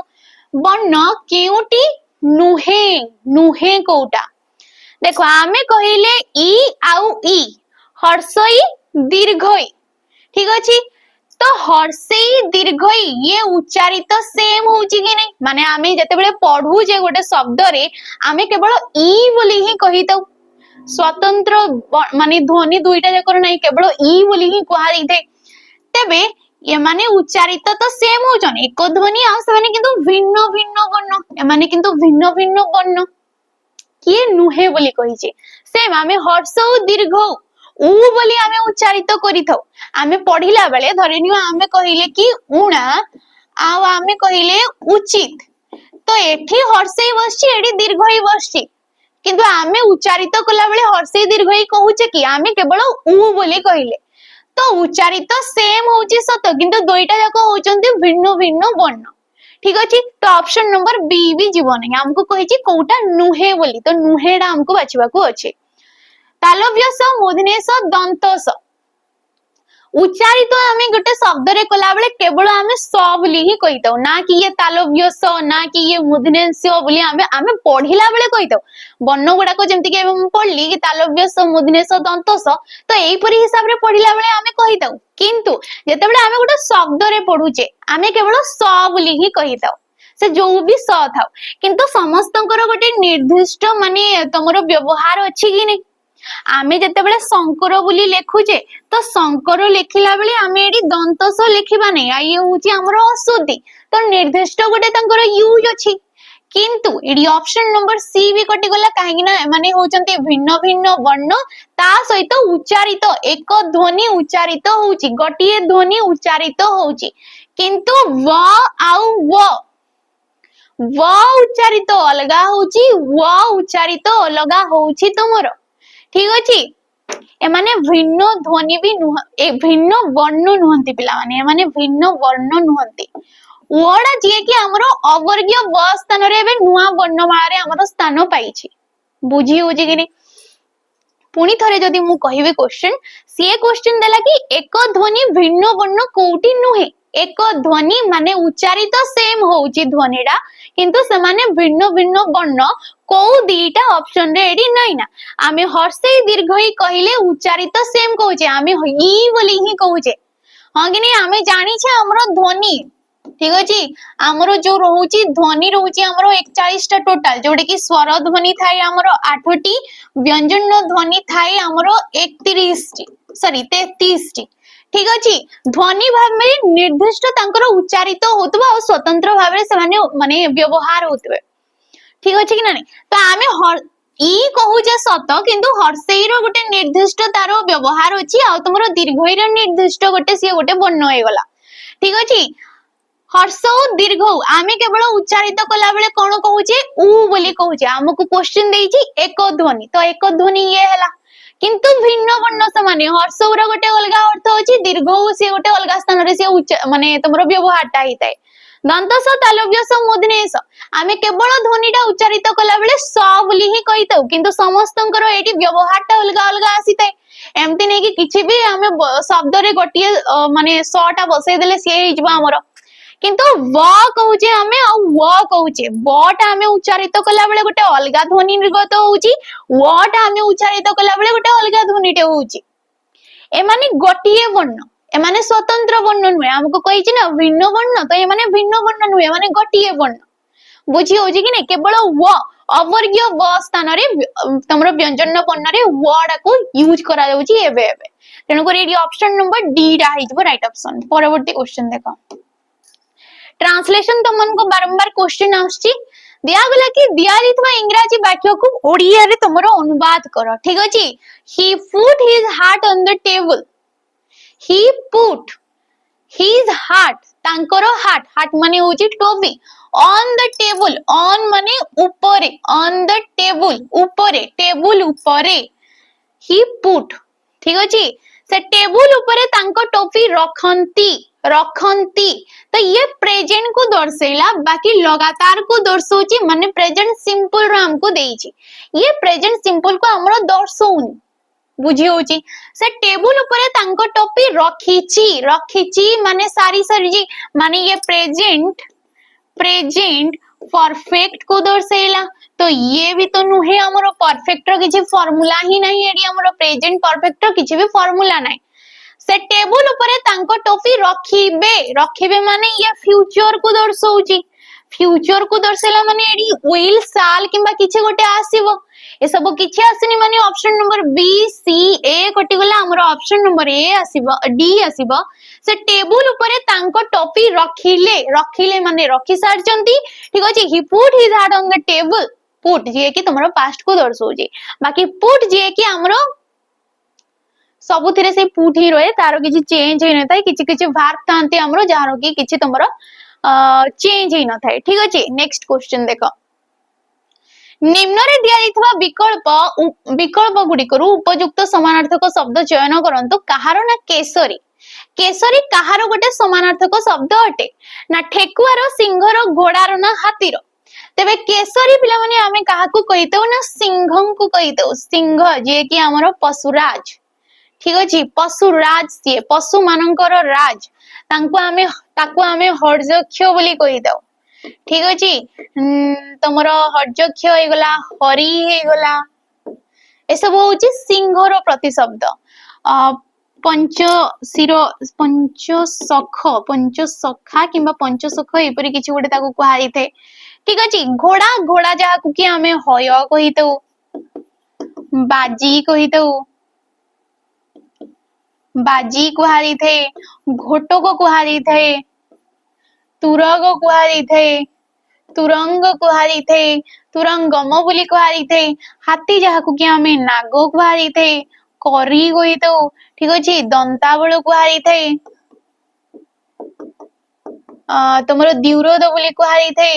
वर्ण केउटी नुहे नुहे कोटा देखो आमे कहिले ई आउ ई हर्षई दीर्घई ठीक अछि तो हर्षई दीर्घई ये उच्चारित सेम होउची कि नहीं माने आमे जते बेले पढू जे गोटे शब्द रे आमे केवल ई बोली ही कहि दो स्वतंत्र माने ध्वनि दुईटा जकर नहीं केवल ई बोली ही कहा दै तेबे ये माने उच्चारित तो सेम होचन एक ध्वनि आ से माने किंतु भिन्न भिन्न वर्ण ए माने किंतु भिन्न भिन्न वर्ण किए नुहे बोली कहिचे सेम आमे हर्ष दीर्घ उ बोली आमे उच्चारित करिथौ आमे पढिला बेले धरिनियो आमे कहिले कि उणा आ आमे कहिले उचित तो एठी हर्षई बसची एठी दीर्घई बसची किंतु आमे उच्चारित कला बेले हर्षई दीर्घई कहूचे कि आमे केवल उ बोली कहिले तो उच्चारित सेम होची सत किंतु दुईटा जाको होचंती भिन्न भिन्न वर्ण ठीक अछि तो ऑप्शन नंबर बी भी जीवन है हमको कहिची कोटा नुहे बोली तो नुहेडा हमको बाछिबा को अछि तालव्य स मूर्धन्य स दंत स उच्चारित आमे गोटे शब्द रे कला बेले केवल आमे स बोली ही कहितौ ना कि ये तालव्य स ना कि ये मूर्धन्य स बोली आमे पढिला बेले कहितौ वर्ण गुडा को जेमति के पढली कि तालव्य स मूर्धन्य स दंत स तो एई परि हिसाब रे पढिला बेले आमे कहितौ किंतु जते बेले आमे गोटे शब्द रे पढुचे आमे केवल स बोली ही कहितौ से जो भी स थाउ किंतु समस्तंकर गोटे निर्दिष्ट माने तमरो व्यवहार अछि कि नहीं आमे जते बेले शंकर बोली लेखुचे तो शंकर लेखिला बेले आमे एडी दंत स लेखिबा नै आ ये होची हमरो अशुद्धि तो निर्दिष्ट गोटे तंकर यूज अछि किंतु एडी ऑप्शन नंबर सी भी कटि गला काहे कि ना माने होचंती भिन्न भिन्न वर्ण ता सहित उच्चारित एक ध्वनि उच्चारित होउची गोटिए ध्वनि उच्चारित होउची किंतु व आउ व उच्चारित अलगा होउची व उच्चारित अलगा होउची तमरो ठीक अछि एमाने भिन्न ध्वनि भी भिन्न वर्ण नुहंती पिला माने एमाने भिन्न वर्ण नुहंती ओडा जे कि हमरो अवर्गीय व स्थान रे बे नुवा वर्णमाला रे हमरो स्थान पाइछि बुझी होजी कि नै पुनी थरे जदी मु कहिबे क्वेश्चन से क्वेश्चन देला कि एक ध्वनि भिन्न वर्ण कोउटी नुहे एक ध्वनि माने उच्चारित सेम होउची ध्वनिडा किंतु से माने भिन्न भिन्न वर्ण को दीटा ऑप्शन रे एडी नै ना आमे हर्षई दीर्घई कहिले उच्चारित सेम कहूचे आमे ई बोली ही कहूचे हां कि नै आमे जानि छे हमरो ध्वनि ठीक अछि हमरो जो रहउची ध्वनि रहउची हमरो 41 टा टोटल जोडे कि स्वर ध्वनि थाई हमरो 8 टी व्यंजन ध्वनि थाई हमरो 31 टी सॉरी 33 टी ठीक अछि ध्वनि भाव में निर्दिष्ट तांकर उच्चारित होतबा और स्वतंत्र भाव रे समाने माने व्यवहार होतबे ठीक अछि कि नाही तो आमे ई कहूजे सत किंतु हर्षई रो गोटे निर्दिष्ट तारो व्यवहार अछि आ तमरो दीर्घई रो निर्दिष्ट गोटे से गोटे वर्ण होय गला ठीक अछि हर्ष दीर्घ आमे केवल उच्चारित कला बेले कोन कहूचे उ बोली कहूचे हमको क्वेश्चन देइछि एक ध्वनि तो एक ध्वनि ये हला किंतु भिन्न वर्ण समान हर्ष उरा गोटे अलगा अर्थ अछि दीर्घ से गोटे अलगा स्थान रे से माने तमरो व्यवहारटा हिताय दंत स तालव्य स मूर्धन्य स आमे केवल ध्वनिटा उच्चारित कला बेले स बोली ही कहितौ किंतु समस्तंकर एटी व्यवहारटा अलगा अलगा आसीताय एमति नै कि किछि भी आमे शब्द रे गोटिए माने स टा बसै देले से हिजबा हमरो किंतु व कहूचे हमें आ व कहूचे व टा हमें उच्चारित कला बेले गोटे अलगा ध्वनि निर्गत होउची व टा हमें उच्चारित कला बेले गोटे अलगा ध्वनिटे होउची ए माने गोटिए वर्ण ए माने स्वतंत्र वर्ण नुहे हमको कहिछि ना भिन्न वर्ण तो ए माने भिन्न वर्ण नुहे माने गोटिए वर्ण बुझी होजी कि नै केवल व अवर्गीय व स्थान रे तमरो व्यंजन वर्ण रे व डा को यूज करा जाउची एबे एबे तेनु करी एडी ऑप्शन नंबर डी डा हिजबो राइट ऑप्शन परवर्ती क्वेश्चन देखो ट्रांसलेशन तुमन को बारंबार क्वेश्चन आछी दिया गला कि दिया जितवा इंग्रजी वाक्य को ओडिया रे तमरो अनुवाद करो ठीक अछि he put his heart on the table he put his heart तांकरो हार्ट हार्ट माने होची टोपी ऑन द टेबल ऑन माने ऊपरे ऑन द टेबल ऊपरे टेबल ऊपरे ही पुट ठीक अछि से टेबल ऊपरे तांको टोपी रखंती रखंती तो ये प्रेजेंट को दर्शेला बाकी लगातार को दर्शौची माने प्रेजेंट सिंपल रो हमको देइची ये प्रेजेंट सिंपल को हमरो दर्शौनी बुझी होची से टेबुल ऊपर तांको टोपी रखीची माने सारी सारी माने ये प्रेजेंट परफेक्ट को दर्शाइला तो ये भी तो नुहे हमर परफेक्ट रो किछि फार्मूला ही नहीं एडी हमर प्रेजेंट परफेक्ट रो किछि भी फार्मूला नहीं से टेबुल ऊपर तांको टोपी रखिबे माने ये फ्यूचर को दर्शाउची फ्यूचर को दर्शाइला माने एडी विल साल किबा किछि गोटे आसीबो ए सब किछि आसीनी माने ऑप्शन नंबर बी सी ए कटि गला हमर ऑप्शन नंबर ए आसीबो डी आसीबो से टेबुल ऊपर तांको टोपी रखिले माने रखि सारचंती ठीक अछि he put his hand on the table put जे कि तमरो पास्ट को दर्शाउची बाकी पुट जे कि हमरो सबुथिरे से पुट ही रहे तारो किछि चेंज होई नथाय किछि वर्ब थांती हमरो जारो कि किछि तमरो चेंज होई नथाय ठीक अछि नेक्स्ट क्वेश्चन देखो निम्न रे दिया जाइतबा विकल्प गुडिकरू उपयुक्त समानार्थक शब्द चयन करंतु कहारो ना केसरी कहारो गोटे समानार्थक शब्द अटे ना ठेकुआरो सिंहरो घोड़ारो ना हातीरो तेबे केसरी पिला माने आमे काहाकू कहितौ ना सिंहं को कहितौ सिंह जे कि हमरो पशुराज ठीक अछि पशुराज से पशु मानकर राज ताकू आमे हर्जक्ष बोली कहितौ ठीक अछि तमरो हर्जक्ष हे गला हरि हे गला ए सब होची सिंहर प्रतिशब्द पंचसखा किंबा पंचसख एपरि किछि गोटे ताकू कुहाई थे ठीक अछि घोड़ा जहा को कि हमें हय कहितौ बाजी कुहाई थे घोटक कुहाई थे तुरग कुहाई थे तुरंग कुहाई थे तुरंगम बोली कुहाई थे हाथी जहा को कि हमें नागो कुहाई थे करी कहितौ ठीक अछि दंताबळ कुहाई थे तमरो द्यूरोद बोली कुहाई थे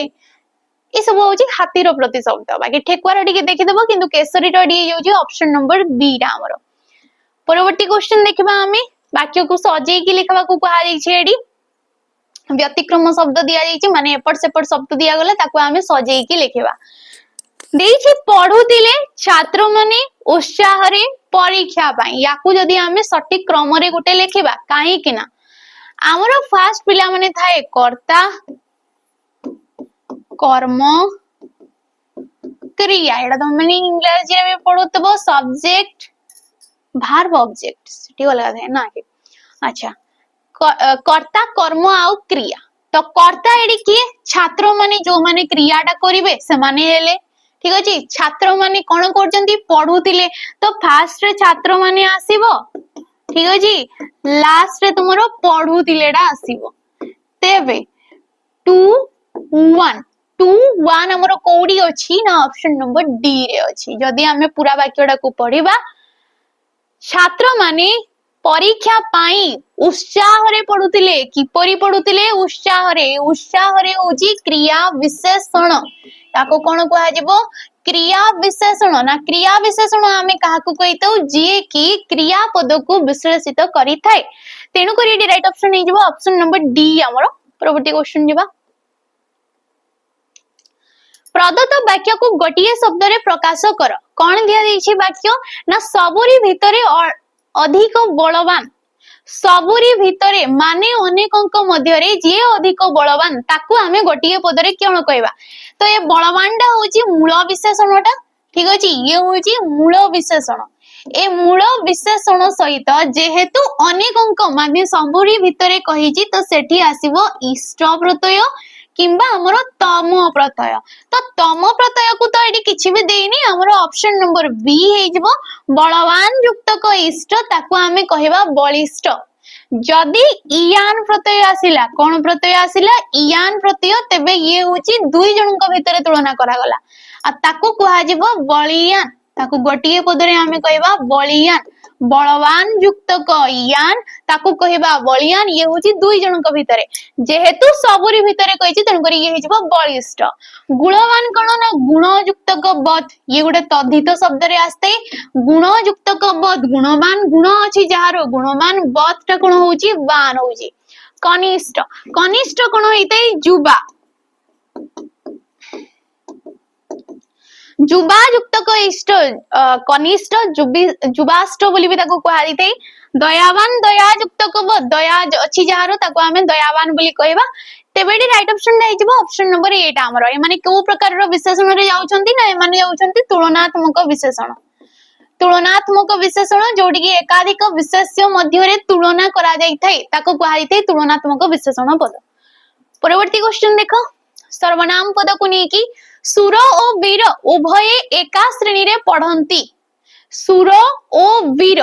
ए सब होची हाथीर प्रतिशब्द बाकी ठेकुआर टिके देखि देबो किंतु केसरी रो डी होची ऑप्शन नंबर बी रा हमरो परवर्ती क्वेश्चन देखिबा हमें वाक्य को सजेई की लिखबा को कहा जाई छै एडी व्यतिक्रम शब्द दिया जाई छै माने एपट सेपट शब्द दिया गले ताको हमें सजेई की लिखबा देई छै पढुतिले छात्र माने उत्साह रे परीक्षा पाई याकू जदी हमें सटीक क्रम रे गुटे लिखबा काहे कि ना हमरो फर्स्ट पिला माने थाए कर्ता कर्म क्रिया एडा तो माने इंग्लिश रे पढुतबो सब्जेक्ट भार्ब ऑब्जेक्ट ठीक अलग है ना कि अच्छा कर्ता कर्म आउ क्रिया तो कर्ता एडी की छात्र माने जो माने क्रियाटा करिवे से माने हेले ठीक अछि छात्र माने कोन करजंती पढुतिले तो फर्स्ट रे छात्र माने आसीबो ठीक अछि लास्ट रे तुमरो पढुतिलेडा आसीबो तेबे 2 1 हमरो कोडी अछि ना ऑप्शन नंबर डी रे अछि जदी हमें पूरा वाक्यडा को पढिबा छात्र माने परीक्षा पाई उत्साह रे पढुतिले किपरि पढुतिले उत्साह रे होजी क्रिया विशेषण ताको कोन कहै जेबो क्रिया विशेषण ना क्रिया विशेषण हमें काहाकू कहितौ जे कि क्रिया पद को विश्लेषित करि थाए तेनु करी डी राइट ऑप्शन नै जेबो ऑप्शन नंबर डी हमरो परवर्ती क्वेश्चन जेबा प्रदत्त वाक्य को गोटिए शब्द रे प्रकाश कर कोन दिया दै छै वाक्य ना सबुरी भितरे अधिक बलवान सबुरी भितरे माने अनेकंक मध्य रे जे अधिक बलवान ताकू हमें गोटिए पद रे कोन कहबा तो ये बलवानडा होची मूल विशेषणटा ठीक अछि ये होची मूल विशेषण ए मूल विशेषण सहित जेहेतु अनेकंक माने सबुरी भितरे कहिची तो सेठी आसीबो इष्ट प्रत्यय किंबा हमरो तम प्रत्यय तो तम प्रत्यय को तो एडी किछि भी देइनी हमरो ऑप्शन नंबर बी हे जबो बलवान युक्त को इष्ट ताको हमें कहबा बलिष्ठ जदी इयान प्रत्यय आसिला कोन प्रत्यय आसिला इयान प्रत्यय तेबे ये होची दुई जनक भितरे तुलना करा गला आ ताको कहा जबो बलियान ताको गोटिए पदरे हमें कहबा बलियान बलवान युक्त क यान ताको कहबा बलियान ये होची दुई जनक भितरे जेहेतु सबुरी भितरे कहिची तन करी ये हिजबो बलिष्ठ गुणवान कोन ना गुण युक्त क बत ये गुडे तद्धित शब्द रे आस्ते गुण युक्त क बत गुणवान गुण अछि जहारो गुणवान बत टा कोन होची वान होची कनिष्ठ कनिष्ठ कोन होइते जुबा जुबा युक्तक इष्ट कनिष्ठ जुबाष्ट बोली भी ताको कहा जाय थाई। दयावान दया युक्तक दया अछि जहार ताको आमे दयावान बोली कहबा। तेबेडी राइट ऑप्शन दै हिजबो ऑप्शन नंबर 8 हमर। ए माने को प्रकार रो विशेषण रे जाउछंती ना, ए माने जाउछंती तुलनात्मक विशेषण। तुलनात्मक विशेषण जोडी की एकाधिक विशेष्य मध्य रे तुलना करा जाय थाई ताको कहा जाय थाई तुलनात्मक विशेषण पद। परवर्ती क्वेश्चन देखो, सर्वनाम पद को नेकी सुर और वीर उभय एका श्रेणी रे पढ़ंती। सुर और वीर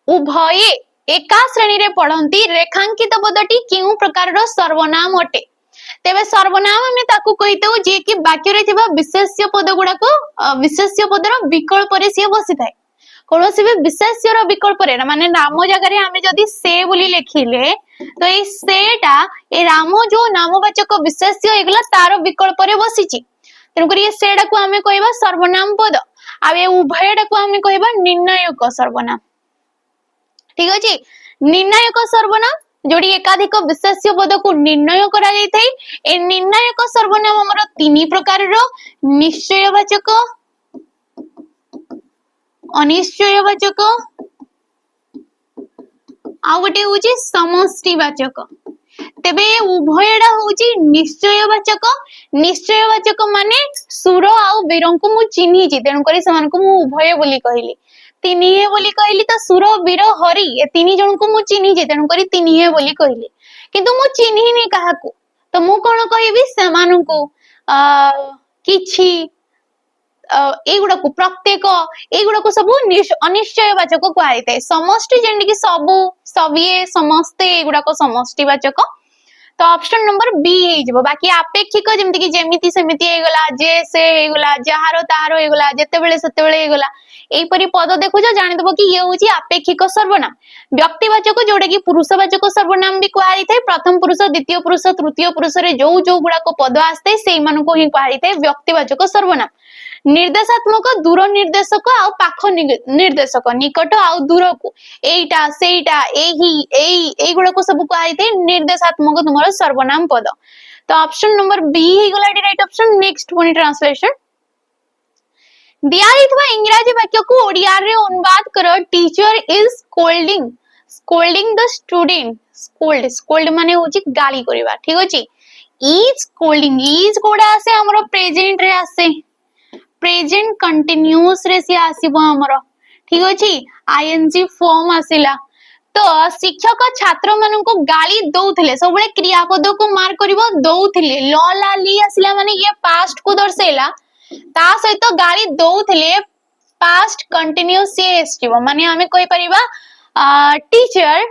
उभय एका श्रेणी रे पढ़ंती। रेखांकित पदटी केउ प्रकार रो सर्वनाम अटे? तेबे सर्वनाम हमें ताकू कहितो जे कि वाक्य रे थिबा विशेष्य पद गुडा को विशेष्य पदर विकल्प रे से बसी थाए। कोनोसी भी विशेष्य रो विकल्प रे माने नाम जगह रे हमें जदी से बोली लिखिले तो ए सेटा ए राम जो नामवाचक विशेष्य एगला तार विकल्प रे बसीची। तेनु करी सेडा को हमें कहबा सर्वनाम पद। आ ए उभयडा को हमें कहबा निर्णायक सर्वनाम। ठीक अछि, निर्णायक सर्वनाम जोडी एकाधिक विशेष्य पद को निर्णय करा जाय थाई। ए निर्णायक सर्वनाम हमर तीन प्रकार रो निश्चयवाचक, अनिश्चयवाचक आ गोटे होची समष्टिवाचक। तेबे उभयडा होची निश्चयवाचक। निश्चयवाचक माने सुर आ वीर को मु चिन्ही छि, तेनु करी समान को मु उभय बोली कहली। तिनिहे बोली कहली तो सुर वीर हरि ए तीन जन को मु चिन्ही छि, तेनु करी तिनिहे बोली कहली। किंतु मु चिन्ही नि काहाकू, तो मु कोन कहबी समान को किछि एगुड़ा को प्रत्येक एगुड़ा को सब अनिश्चयवाचक कहते। समष्टि जेंडि कि सबु सबिए समस्ते एगुड़ा को समष्टिवाचक। तो ऑप्शन नंबर बी हे जबो। बाकी अपेक्षिक जेमति कि जेमिति सेमिति हे गला, जे से हे गला, जहारो तारो हे गला, जेतेबेले सेतेबेले हे गला, एई परी पद देखुछ जानि दबो कि ये होची अपेक्षिक सर्वनाम। व्यक्तिवाचक जोडे कि पुरुषवाचक सर्वनाम भी कहै थाए। प्रथम पुरुष, द्वितीय पुरुष, तृतीय पुरुष रे जो जो गुडा को पद आस्ते सेई मानको ही कहै थाए व्यक्तिवाचक सर्वनाम। निर्देशात्मक दूर निर्देशक आ पाख निर्देशक, निकट आ दूर को एटा सेटा एही एई गुडा को सब कहै थाए निर्देशात्मक तुमरो सर्वनाम पद। तो ऑप्शन नंबर बी हे गला राइट ऑप्शन। नेक्स्ट पुनी ट्रांसलेशन दिया हितवा इंग्रजी वाक्य को ओडिया रे अनुवाद करो। Teacher is scolding scolding the student. Scold scold माने होची गाली करबा। ठीक अछि, इज स्कोल्डिंग इज कोडा आसे हमरो प्रेजेंट रे आसे, प्रेजेंट कंटीन्यूअस रे से आसीबो हमरो। ठीक अछि, आईएनजी फॉर्म आसिला। तो शिक्षक छात्र मानन को गाली दउथले, सबले क्रियापद को मार्क करिवो दउथले। ल ला ली आसिला माने ये पास्ट को दर्शेला, ता सहित गाली दउथले पास्ट कंटीन्यूअस से आसीबो। माने हमें कहि परिबा teacher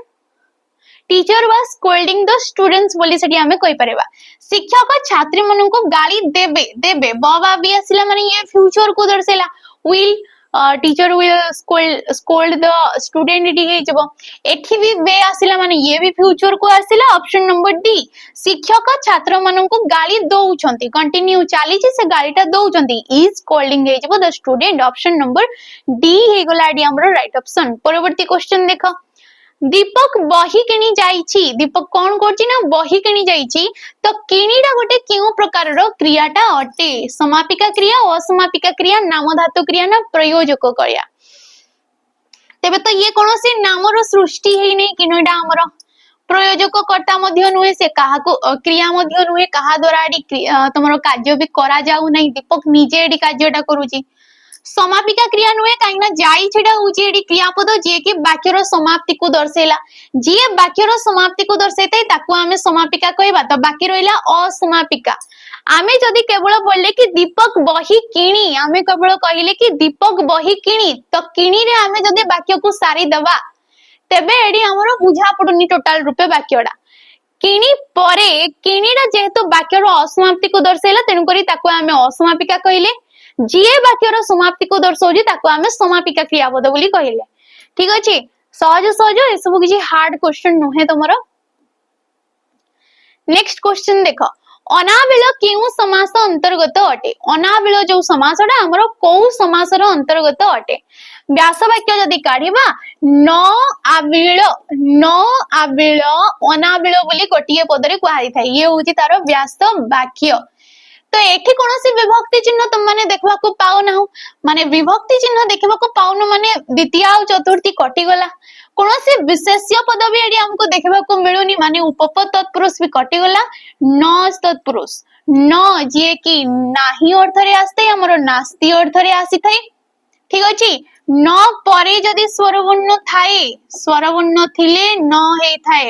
teacher was scolding the students बोली सेठी हमें कहि परिबा। शिक्षक छात्री मानन को गाली देबे देबे बाबा भी आसिला माने ये फ्यूचर को दर्शेला। Will teacher will scold the student डी हे जबो। एठी भी वे आसिला माने ये भी फ्यूचर को आसिला। ऑप्शन नंबर डी शिक्षक छात्र मानन को गाली दउछंती, कंटिन्यू चाली छै से गालीटा दउछंती। इज स्कोल्डिंग हे जबो the student. Option number D हे गला डी हमरो राइट ऑप्शन। परवर्ती क्वेश्चन देखो, दीपक बही किणी जाईची। दीपक कौन करची ना बही किणी जाईची। तो किणीटा गोटे केउ प्रकार रो क्रियाटा अटे? समापिका क्रिया, असमापिका क्रिया, नाम धातु क्रिया ना प्रयोजक क्रिया? तेबे तो ये कोनोसी नाम रो सृष्टि हेई नै, किणीटा हमरो प्रयोजक कर्ता मध्य नुहे, से काहा को क्रिया मध्य नुहे, काहा द्वारा एडी तमरो कार्य भी करा जाऊ नै। दीपक निजे एडी कार्यटा करूची। समापिका क्रिया नुहे काई ना जाई छेडा होची एडी क्रियापद जे कि वाक्यर समाप्ति को दर्शेला। जे वाक्यर समाप्ति को दर्शैते ताकू हमें समापिका कहबा। तो बाकी रहिला असमापिका। आमे जदी केवल बोलले कि दीपक बही किणी, आमे केवल कहिले कि दीपक बही किणी, तो किणी रे आमे जदी वाक्य को सारी दबा तेबे एडी हमरो बुझा पडुनी टोटल रूपे वाक्यडा। किणी परे किणीडा जेहेतु वाक्यर असमाप्ति को दर्शैला, तेनु करी ताकू हमें असमापिका कहिले। जे वाक्यर समाप्ति को दर्शाउजी ताको हमें समापिका क्रियापद बोली कहिले। ठीक अछि, सहज सहज ए सब किछि हार्ड क्वेश्चन नहे तमरो। नेक्स्ट क्वेश्चन देखो, अनाबिल केउ समास अंतर्गत अटे? अनाबिल जो समासडा हमरो कोउ समासर अंतर्गत अटे? व्यास वाक्य जदी काढिबा न आबिल अनाबिल बोली गोटिए पदरे कहै थाए। ये होची तारो व्यास वाक्य। तो एठी कोनोसी विभक्ति चिन्ह तुम माने देखबा को पाओ ना माने विभक्ति चिन्ह देखबा को पाउनो माने द्वितीय और चतुर्थी कटि गला कोनोसी विशेष्य पद भी एडी हमको देखबा को मिलुनी माने उपपद तत्पुरुष भी कटि गला न तत्पुरुष न जे कि नाही अर्थ रे आस्ते हमरो नास्ति अर्थ रे आसी थाई ठीक अछि न परे जदी स्वरवर्ण थाए स्वरवर्ण थिले न हे थाए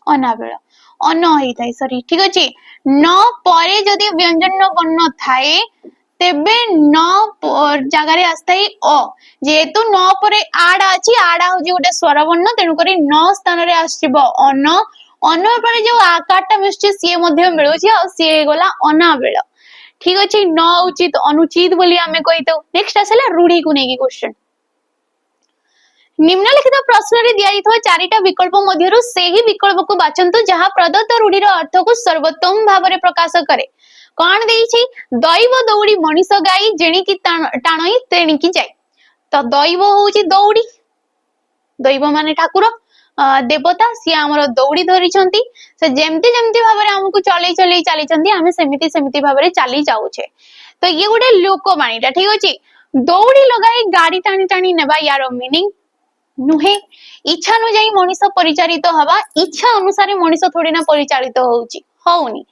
अनाबेल अन हे थाए सॉरी ठीक अछि न परे जदी व्यंजन वर्ण थाए तेबे न जगह रे आस्ताई अ जेतु न परे आडा अछि आडा हो जे गोटे स्वरवर्ण तेनु करी न स्थान रे आसीबो अन अन परे जो आकारटा मिस्टे सिए मध्ये मिलुछि आ सिए गला अनाबेल ठीक अछि न उचित अनुचित बोली हमें कहितो नेक्स्ट आसेला रूढ़ी को नेकी क्वेश्चन निम्नलिखित प्रश्न रे दिया जाइथो चारिटा विकल्प मध्यरु सेही विकल्प को बाचंतु जहां प्रदत्त रूढ़ीर अर्थ को सर्वोत्तम भाव रे प्रकाश करे कोन देइछि दैव दौड़ी मनीष गाई जेणी की टाणई तेणी की जाय तो दैव होउछि दौड़ी दैव माने ठाकुर देवता सी हमर दौड़ी धरि छंती से जेमती जेमती भाव रे हमकु चलै चलै चली छंती हमें सेमिति सेमिति भाव रे चली जाउछे तो ये गोटे लोकवाणीटा ठीक अछि दौड़ी लगाई गाड़ी टाणी टाणी नेबा यार मीनिंग नुहे इच्छा अनुଯାयी मनीष परिचालित हवा इच्छा अनुसार मनीष थोड़ी ना परिचालित होउची होउनी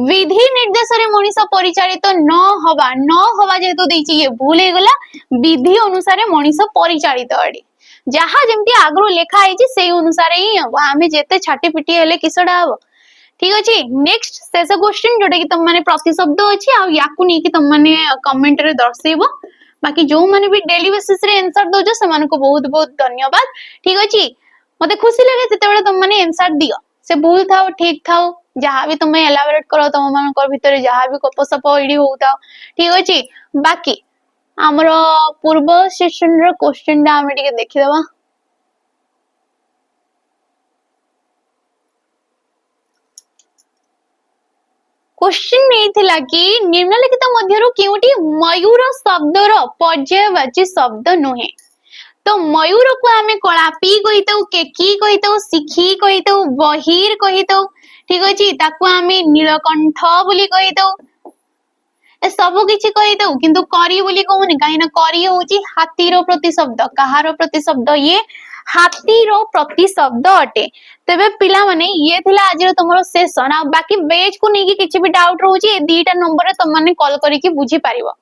विधि निर्देश रे मनीष परिचालित न हवा जेतु देइची ये भूल हे गला विधि अनुसार मनीष परिचालित अडी जहा जेमती आगरो लेखा आइची सेही अनुसार ही हमें जेते छाटी पिटी हेले किसडा हबो ठीक अछि नेक्स्ट शेष क्वेश्चन जोटा कि तुम माने प्रतिशब्द अछि आ याकु नै कि तुम माने कमेंट रे दर्शेबो बाकी जो माने भी डेली बेसिस रे आंसर दो जो समान को बहुत बहुत धन्यवाद ठीक अछि मते खुशी लागे जते बेले तुम माने आंसर दियो से भूल थाओ ठीक थाओ जहां भी तुम एलाबोरेट करो तुम मान को भीतर जहां भी गपसप इडी होता ठीक अछि बाकी हमरो पूर्व सेशन रो क्वेश्चन डा हम टिके देखि देबा क्वेश्चन नहीं थिला कि निम्नलिखित मध्यरु केउटी मयूर शब्दर पर्यायवाची शब्द नुहे तो मयूर को हमें कलापी कहितौ केकी कहितौ सिखी कहितौ बहिर कहितौ ठीक अछि ताकू हमें नीलकंठ बोली कहितौ ए सब किछि कहितौ किंतु करी बोली कहूनी काहे ना करी होची हाथीर प्रतिशब्द कहार प्रतिशब्द ये हाथीर प्रतिशब्द अटे तबे पिला माने ये थिला आज तुमरो सेशन आ बाकी बेच को नेकी किछि भी डाउट रहउची ए दीटा नंबर रे तुम माने कॉल करी कि बुझी पारिबो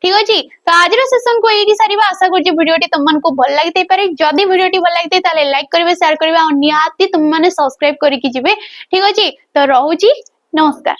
ठीक अछि तो आज रो सेशन को एडी सारीबा आशा करछि वीडियोटी तुम मन को भल लागते पारे जदी वीडियोटी भल लागते ताले लाइक करबे शेयर करबे और निहाती तुम माने सब्सक्राइब करी कि जिवे ठीक अछि तो रहउची नमस्कार।